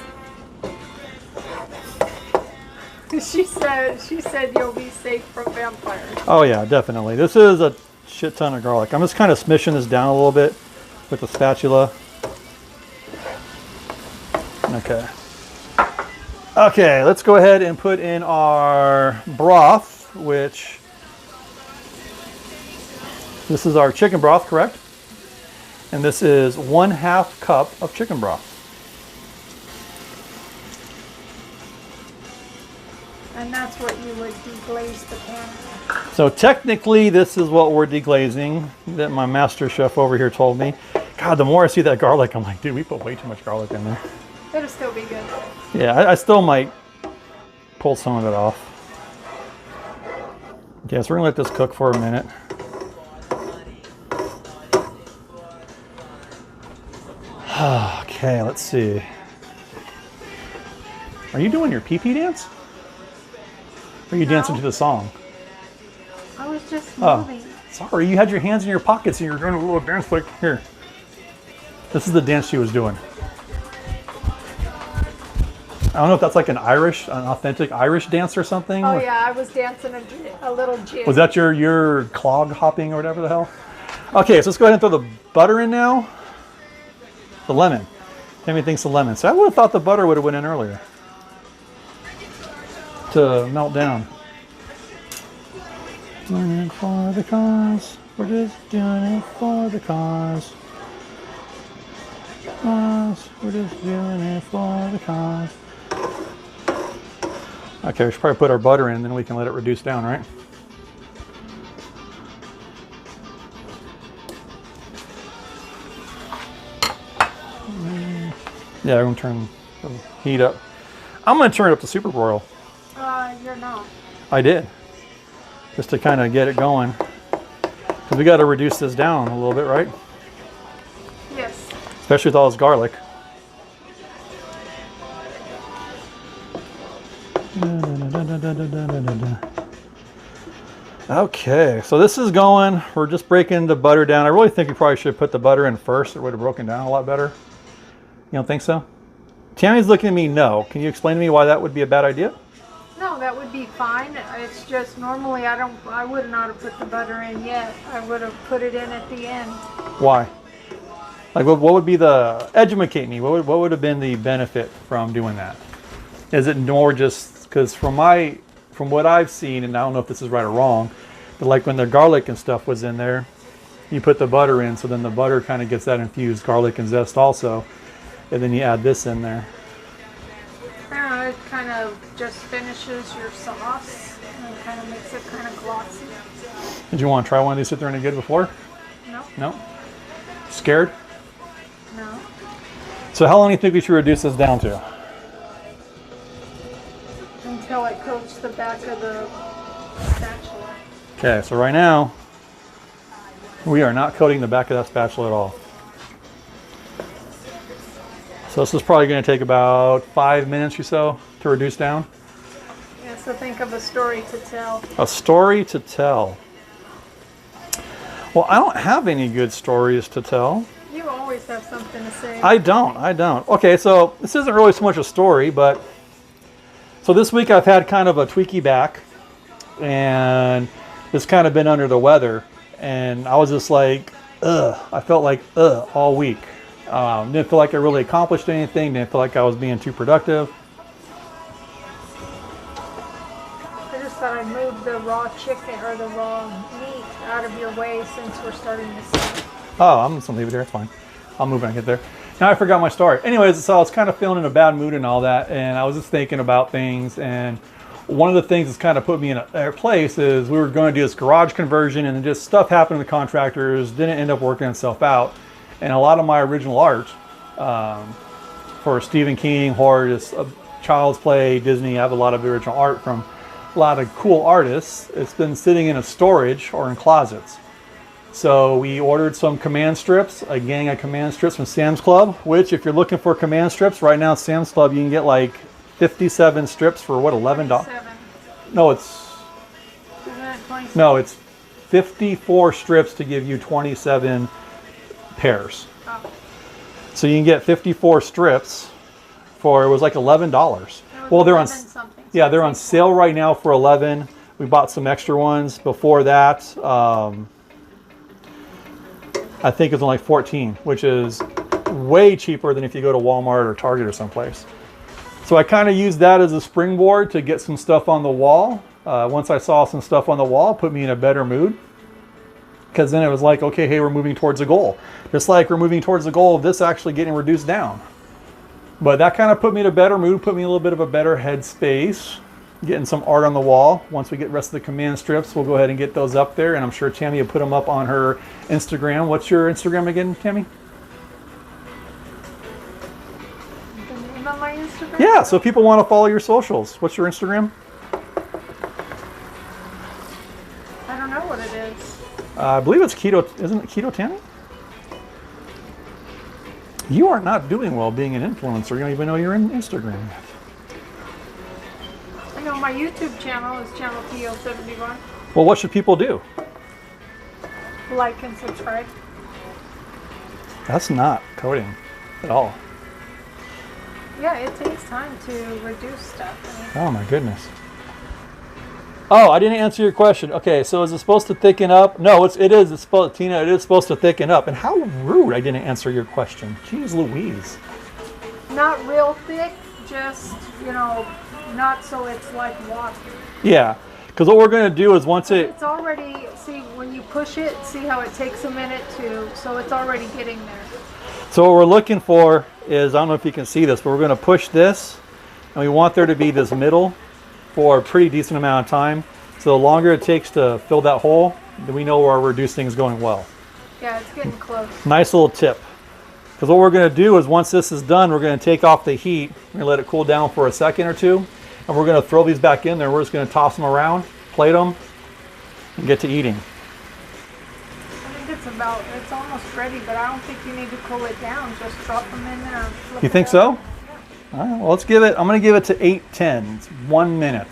She said you'll be safe from vampires. Oh yeah, definitely. This is a shit ton of garlic. I'm just kind of smishing this down a little bit with the spatula. Okay. Okay, let's go ahead and put in our broth, which this is our chicken broth, correct? And this is 1/2 cup of chicken broth. And that's what you would deglaze the pan. So technically, this is what we're deglazing that my master chef over here told me. God, the more I see that garlic, I'm like, dude, we put way too much garlic in there. It'll still be good. Yeah, I still might pull some of it off. Okay, so we're gonna let this cook for a minute. Okay, let's see. Are you doing your pee-pee dance? Or are you dancing to the song? I was just Oh, moving. sorry, you had your hands in your pockets and you were doing a little dance like, here. This is the dance she was doing. I don't know if that's like an authentic Irish dance or something. Oh yeah, I was dancing a little jig. Was that your clog hopping or whatever the hell? Okay, so let's go ahead and throw the butter in now. The lemon. Tammy thinks the lemon. So I would have thought the butter would have went in earlier to melt down. Doing it for the cause. We're just doing it for the cause. We're just doing it for the cause. Okay, we should probably put our butter in, then we can let it reduce down, right? Yeah, I'm gonna turn the heat up. I'm gonna turn it up to super broil. You're not. I did, just to kind of get it going. Because we got to reduce this down a little bit, right? Yes. Especially with all this garlic. Okay, so this is going. We're just breaking the butter down. I really think we probably should put the butter in first. It would have broken down a lot better. You don't think so? Tammy's looking at me, no. Can you explain to me why that would be a bad idea? No, that would be fine. It's just normally I would not have put the butter in yet. I would have put it in at the end. Why? Like, what would be the, educate me, what would have been the benefit from doing that? Is it more just, because from what I've seen, and I don't know if this is right or wrong, but like when the garlic and stuff was in there, you put the butter in, so then the butter kind of gets that infused garlic and zest also, and then you add this in there. I don't know, it kind of just finishes your sauce and kind of makes it kind of glossy. Did you want to try one of these sit there and good before? No. No? Scared? No. So how long do you think we should reduce this down to? Until it coats the back of the spatula. Okay, so right now, we are not coating the back of that spatula at all. So this is probably going to take about 5 minutes or so to reduce down. Yeah, so think of a story to tell. A story to tell. Well, I don't have any good stories to tell. You always have something to say. I don't. Okay, so this isn't really so much a story, but so this week I've had kind of a tweaky back and it's kind of been under the weather, and I was just like, ugh. I felt like all week. Didn't feel like I really accomplished anything. Didn't feel like I was being too productive. I just thought I'd move the raw chicken or the raw meat out of your way since we're starting to see. Oh, I'm just gonna leave it there. It's fine. I'll move when I get there. Now I forgot my story. Anyways, so I was kind of feeling in a bad mood and all that, and I was just thinking about things. And one of the things that's kind of put me in a place is we were going to do this garage conversion, and just stuff happened to the contractors. Didn't end up working itself out. And a lot of my original art for Stephen King, horror, just Child's Play, Disney, I have a lot of original art from a lot of cool artists. It's been sitting in a storage or in closets. So we ordered some command strips, a gang of command strips from Sam's Club, which if you're looking for command strips, right now at Sam's Club you can get like 57 strips for what, $11? No, it's... Isn't that 27? No, it's 54 strips to give you 27 pairs. Oh. So you can get 54 strips for, it was like $11. Well, they're on, something. yeah, they're on sale right now for 11. We bought some extra ones before that. I think it's only like 14, which is way cheaper than if you go to Walmart or Target or someplace. So I kind of used that as a springboard to get some stuff on the wall. Once I saw some stuff on the wall, it put me in a better mood. Because then it was like, okay, hey, we're moving towards a goal. Just like we're moving towards the goal of this actually getting reduced down. But that kind of put me in a better mood, put me in a little bit of a better headspace. Getting some art on the wall. Once we get the rest of the command strips, we'll go ahead and get those up there. And I'm sure Tammy will put them up on her Instagram. What's your Instagram again, Tammy? The name of my Instagram? Yeah, so if people want to follow your socials, what's your Instagram? I don't know what it is. I believe it's Keto. Isn't it Keto Tammy? You are not doing well being an influencer. You don't even know you're in Instagram yet. I know my YouTube channel is Channel PO71. Well, what should people do? Like and subscribe. That's not coding at all. Yeah, it takes time to reduce stuff. Oh my goodness. Oh, I didn't answer your question. Okay, so is it supposed to thicken up? No, it is. It's supposed, Tina, it is supposed to thicken up. And how rude I didn't answer your question. Jeez Louise. Not real thick, just, not so it's like water. Yeah, because what we're going to do is once it... It's already, see, when you push it, see how it takes a minute so it's already getting there. So what we're looking for is, I don't know if you can see this, but we're going to push this, and we want there to be this middle for a pretty decent amount of time. So the longer it takes to fill that hole, then we know our reducing is going well. Yeah, it's getting close. Nice little tip. Because what we're going to do is once this is done, we're going to take off the heat, we're going to let it cool down for a second or two, and we're going to throw these back in there. We're just going to toss them around, plate them, and get to eating. I think it's almost ready, but I don't think you need to cool it down. Just drop them in there and flip You it think over. so? All right, well, let's give it, I'm going to give it to 8:10. It's 1 minute.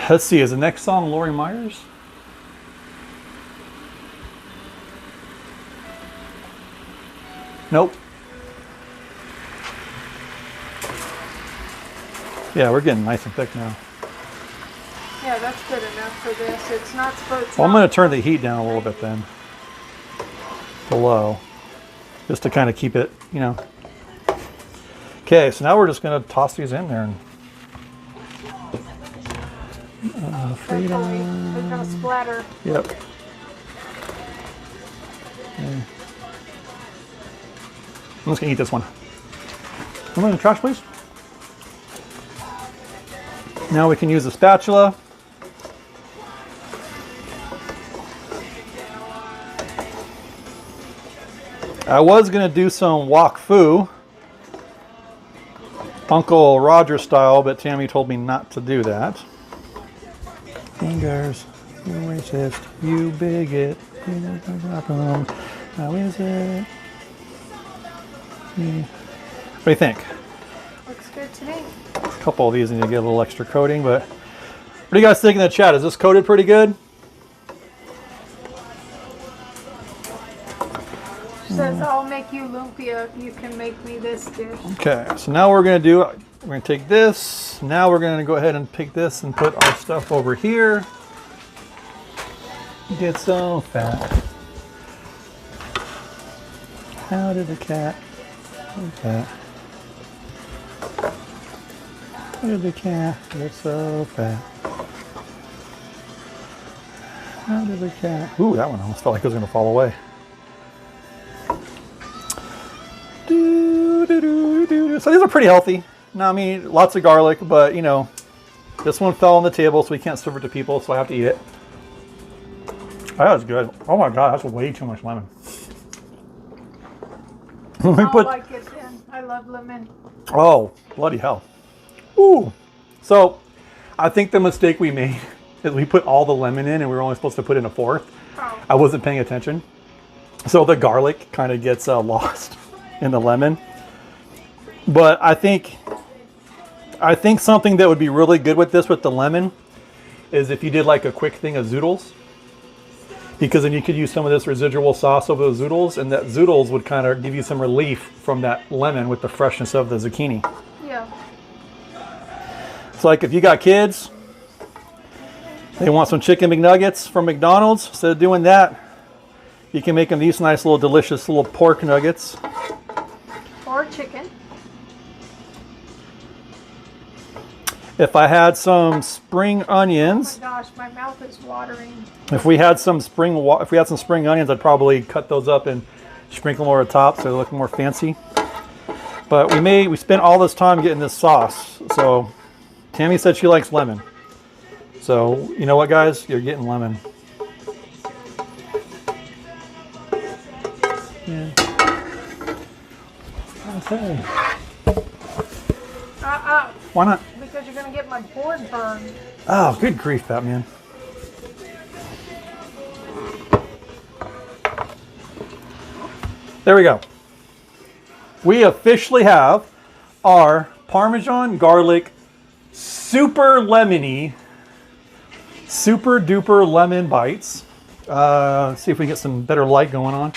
Let's see, is the next song Lori Myers? Nope. Yeah, we're getting nice and thick now. Yeah, that's good enough for this. It's not supposed. Well, I'm going to turn the heat down a little bit then. Below. Just to kind of keep it, Okay, so now we're just going to toss these in there. And They're gonna splatter. Yep. Okay. I'm just gonna eat this one. Come in the trash, please. Now we can use a spatula. I was gonna do some wok fu, Uncle Roger style, but Tammy told me not to do that. Fingers, you racist, you bigot, how is it? What do you think? Looks good to me. A couple of these need to get a little extra coating, but what do you guys think in the chat? Is this coated pretty good? Says I'll make you lumpia if you can make me this dish. Okay, so now we're going to do, we're going to take this. Now we're going to go ahead and pick this and put our stuff over here. Get so fat. How did the cat get fat? How did the cat get so fat? How did the cat? Ooh, that one almost felt like it was going to fall away. So these are pretty healthy. Now, I mean, lots of garlic, but this one fell on the table, so we can't serve it to people, so I have to eat it. That was good. Oh my God, that's way too much lemon. I like it then. I love lemon. Oh, bloody hell. Ooh. So, I think the mistake we made is we put all the lemon in and we were only supposed to put in a fourth. Oh. I wasn't paying attention. So the garlic kind of gets lost in the lemon. But I think something that would be really good with this, with the lemon, is if you did like a quick thing of zoodles. Because then you could use some of this residual sauce over the zoodles, and that zoodles would kind of give you some relief from that lemon with the freshness of the zucchini. Yeah. It's like if you got kids, they want some chicken McNuggets from McDonald's, instead of doing that, You can make them these nice little delicious little pork nuggets. Or chicken. If I had some spring onions, Oh my gosh, my mouth is watering. if we had some spring onions, I'd probably cut those up and sprinkle them over the top so they look more fancy. But we spent all this time getting this sauce. So Tammy said she likes lemon. So you know what, guys? You're getting lemon. Yeah. Okay. Why not? Because you're going to get my board burned. Oh, good grief, Batman. There we go. We officially have our Parmesan garlic super lemony, super duper lemon bites. Let's see if we can get some better light going on.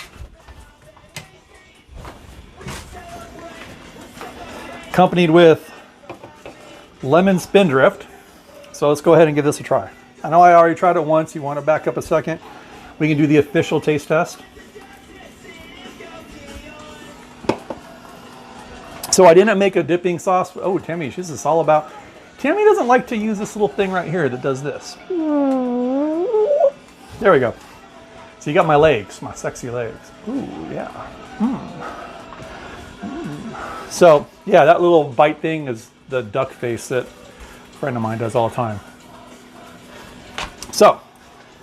Accompanied with lemon spindrift. So let's go ahead and give this a try. I know I already tried it once. You want to back up a second? We can do the official taste test. So I didn't make a dipping sauce. Oh, Tammy, she's just all about. Tammy doesn't like to use this little thing right here that does this. There we go. So you got my legs, my sexy legs. Ooh, yeah. So yeah, that little bite thing is the duck face that a friend of mine does all the time. So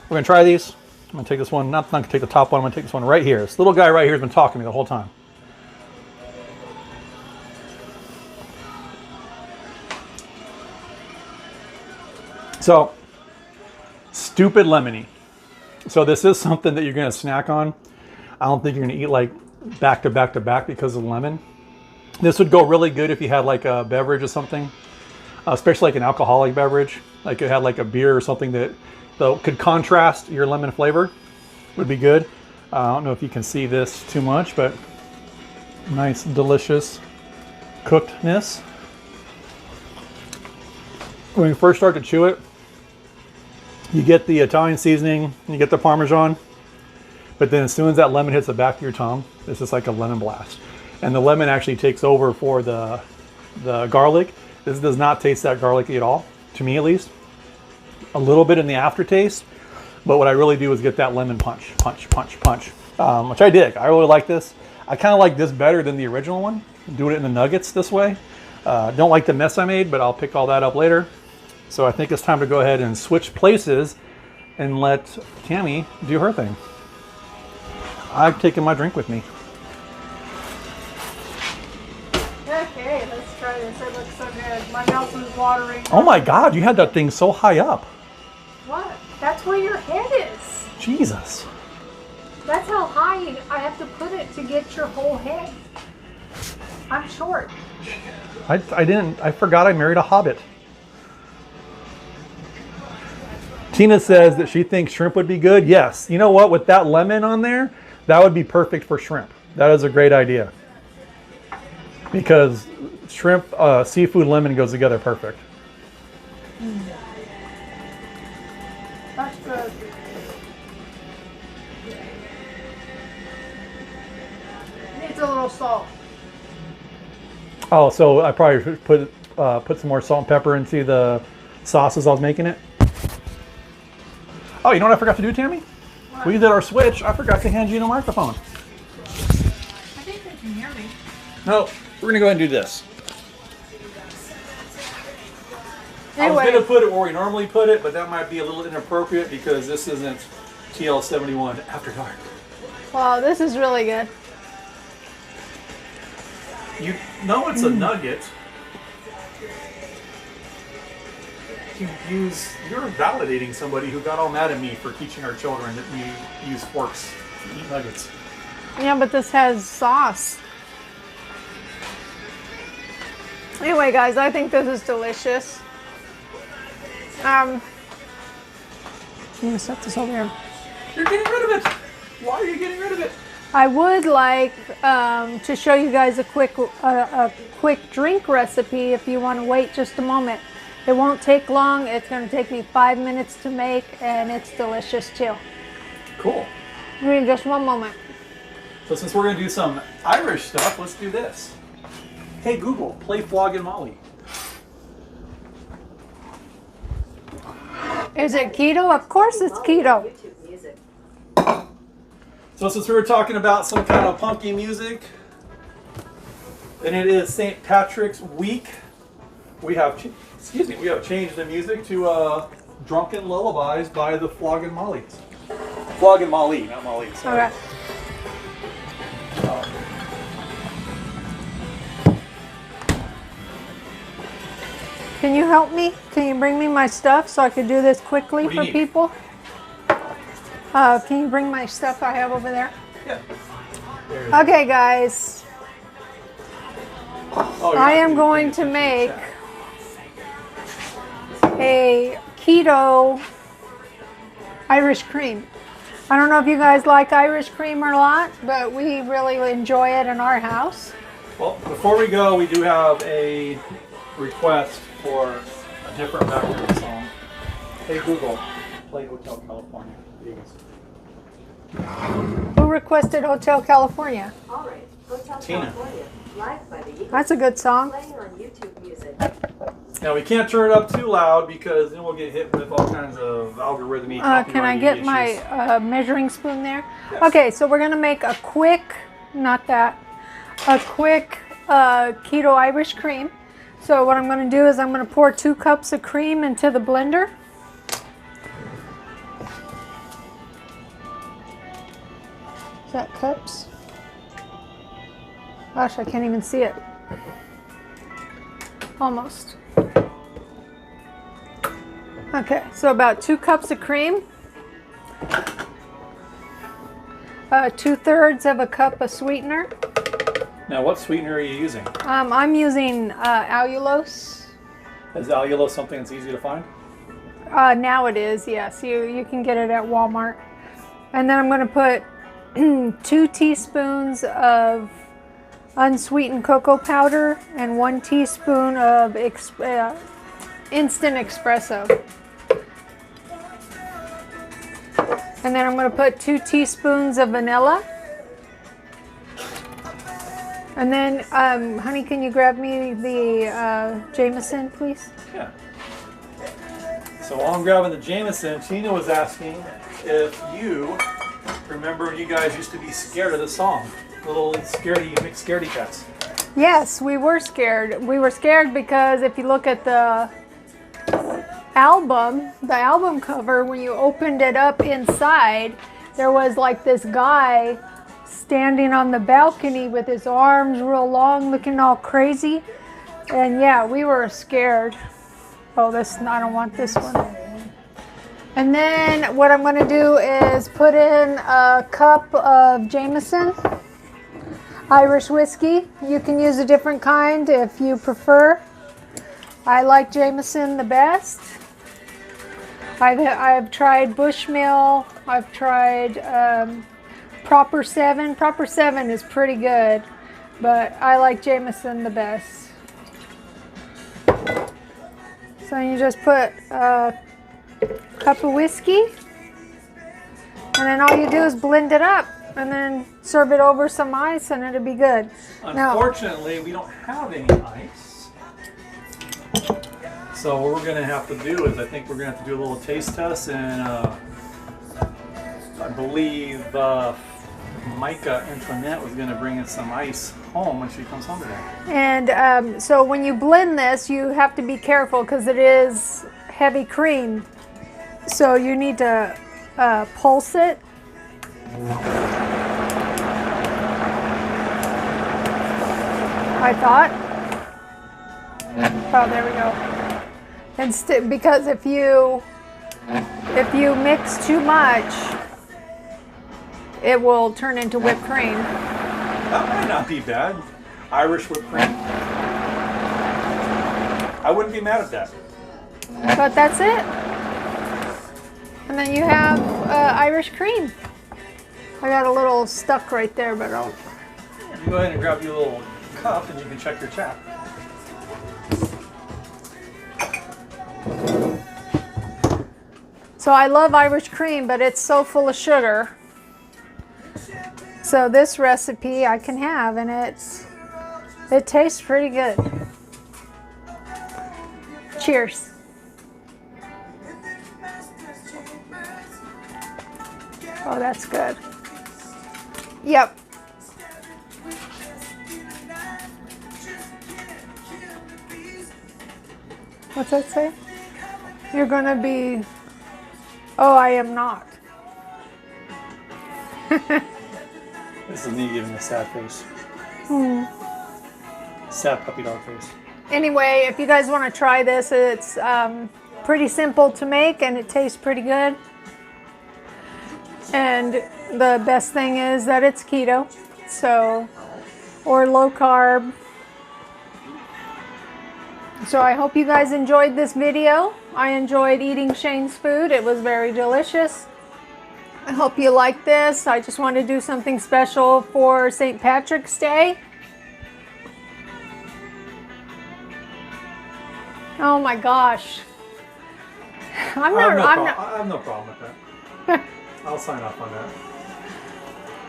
we're gonna try these. I'm gonna take this one, not gonna take the top one, I'm gonna take this one right here. This little guy right here has been talking to me the whole time. So, stupid lemony. So this is something that you're gonna snack on. I don't think you're gonna eat like back to back to back because of lemon. This would go really good if you had like a beverage or something, especially like an alcoholic beverage. Like it had like a beer or something that could contrast your lemon flavor, would be good. I don't know if you can see this too much, but nice, delicious cookedness. When you first start to chew it, you get the Italian seasoning, you get the Parmesan, but then as soon as that lemon hits the back of your tongue, it's just like a lemon blast. And the lemon actually takes over for the garlic. This does not taste that garlicky at all, to me at least. A little bit in the aftertaste, but what I really do is get that lemon punch, which I dig. I really like this. I kind of like this better than the original one. Doing it in the nuggets this way. Don't like the mess I made, but I'll pick all that up later. So I think it's time to go ahead and switch places and let Tammy do her thing. I've taken my drink with me. Okay, let's try this. It looks so good. My mouth is watering. Oh my God, you had that thing so high up. What? That's where your head is. Jesus. That's how high I have to put it to get your whole head. I'm short. I forgot I married a hobbit. Tina says that she thinks shrimp would be good. Yes. You know what? With that lemon on there, that would be perfect for shrimp. That is a great idea. Because shrimp, seafood, lemon goes together perfect. That's good. Needs a little salt. Oh, so I probably should put some more salt and pepper into the sauces I was making it. Oh, you know what I forgot to do, Tammy? What? We did our switch. I forgot to hand you the microphone. I think they can hear me. No, we're gonna go ahead and do this. I was Anyway, gonna put it where we normally put it, but that might be a little inappropriate because this isn't TL71 After Dark. wow, this is really good. You know it's a nugget. You're validating somebody who got all mad at me for teaching our children that we use forks to eat nuggets. Yeah, but this has sauce. Anyway, guys, I think this is delicious. I'm gonna set this over here. You're getting rid of it. Why are you getting rid of it? I would like to show you guys a quick drink recipe if you want to wait just a moment. It won't take long. It's going to take me 5 minutes to make, and it's delicious too. Cool. Give me just one moment. So since we're going to do some Irish stuff, let's do this. Hey Google, play Flog and Molly. Is it keto? Of course it's keto. YouTube music. So since we were talking about some kind of punky music, and it is St. Patrick's Week, we have changed the music to Drunken Lullabies by the Flog and Mollies. Flog and Molly, not Molly. Sorry. Okay. Can you help me? Can you bring me my stuff so I can do this quickly What do you for need? people? Can you bring my stuff I have over there? Yeah. There it is. Okay, guys. Oh, you're I not am gonna going be to paying make attention a keto Irish cream. I don't know if you guys like Irish cream or not, but we really enjoy it in our house. to chat. Well, before we go, we do have a request for a different background song. Hey Google, play Hotel California. Please. Who requested Hotel California? All right. Hotel Tina. California. Live by the Eagles. That's a good song. Playing on YouTube music. Now we can't turn it up too loud because then we'll get hit with all kinds of algorithmic. Can I get issues. my measuring spoon there? Yes. Okay, so we're gonna make a quick, keto Irish cream. So what I'm gonna do is I'm gonna pour 2 cups of cream into the blender. Is that cups? Gosh, I can't even see it. Almost. Okay, so about 2 cups of cream. 2/3 of a cup of sweetener. Now, what sweetener are you using? I'm using allulose. Is allulose something that's easy to find? Now it is, yes. You can get it at Walmart. And then I'm going to put 2 teaspoons of unsweetened cocoa powder and 1 teaspoon of instant espresso. And then I'm going to put 2 teaspoons of vanilla. And then, honey, can you grab me the Jameson, please? Yeah. So while I'm grabbing the Jameson, Tina was asking if you remember you guys used to be scared of the song. Little scaredy cats. Yes, we were scared. We were scared because if you look at the album cover, when you opened it up inside, there was like this guy standing on the balcony with his arms real long, looking all crazy. And yeah, we were scared. Oh, I don't want this one. And then what I'm going to do is put in a cup of Jameson Irish whiskey. You can use a different kind if you prefer. I like Jameson the best. I've tried Bushmill. I've tried Proper 7. Proper 7 is pretty good, but I like Jameson the best. So you just put a cup of whiskey, and then all you do is blend it up, and then serve it over some ice, and it'll be good. Unfortunately, we don't have any ice. So what we're going to have to do is I think we're going to have to do a little taste test, and I believe Micah Antoinette was going to bring us some ice home when she comes home today. And so when you blend this, you have to be careful because it is heavy cream. So you need to pulse it. I thought. Oh, there we go. And because if you mix too much, it will turn into whipped cream. That might not be bad. Irish whipped cream. I wouldn't be mad at that. But that's it. And then you have Irish cream. I got a little stuck right there, but I'll... You go ahead and grab your little cup and you can check your tap. So I love Irish cream, but it's so full of sugar. So this recipe I can have, and it tastes pretty good. Cheers. Oh, that's good. Yep. What's that say? You're gonna be... Oh, I am not. This is me giving a sad face. Sad puppy dog face. Anyway, if you guys want to try this, it's pretty simple to make and it tastes pretty good. And the best thing is that it's keto, so, or low carb. So I hope you guys enjoyed this video. I enjoyed eating Shane's food. It was very delicious. I hope you like this. I just want to do something special for St. Patrick's Day. Oh my gosh. I have no problem with that. I'll sign off on that.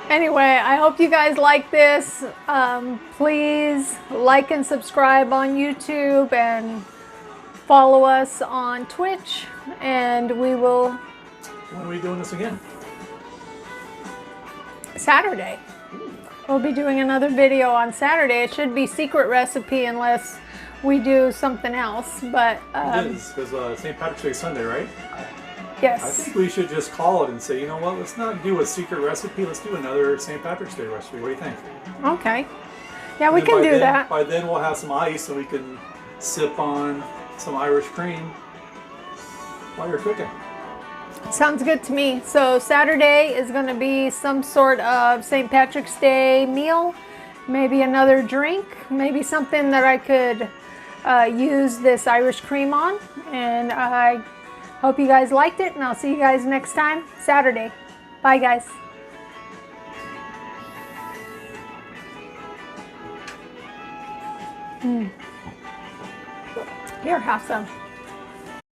Anyway, I hope you guys like this. Please like and subscribe on YouTube and follow us on Twitch. And we will... When are we doing this again? Saturday. We'll be doing another video on Saturday. It should be secret recipe unless we do something else. But it is, because St. Patrick's Day is Sunday, right? yes. I think we should just call it and say, you know what, let's not do a secret recipe, let's do another St. Patrick's Day recipe. What do you think? Okay. Yeah, we can do that. By then we'll have some ice and we can sip on some Irish cream while you're cooking. Sounds good to me. So Saturday is going to be some sort of St. Patrick's Day meal, maybe another drink, maybe something that I could use this Irish cream on. And I hope you guys liked it, and I'll see you guys next time, Saturday. Bye, guys. Here, have some.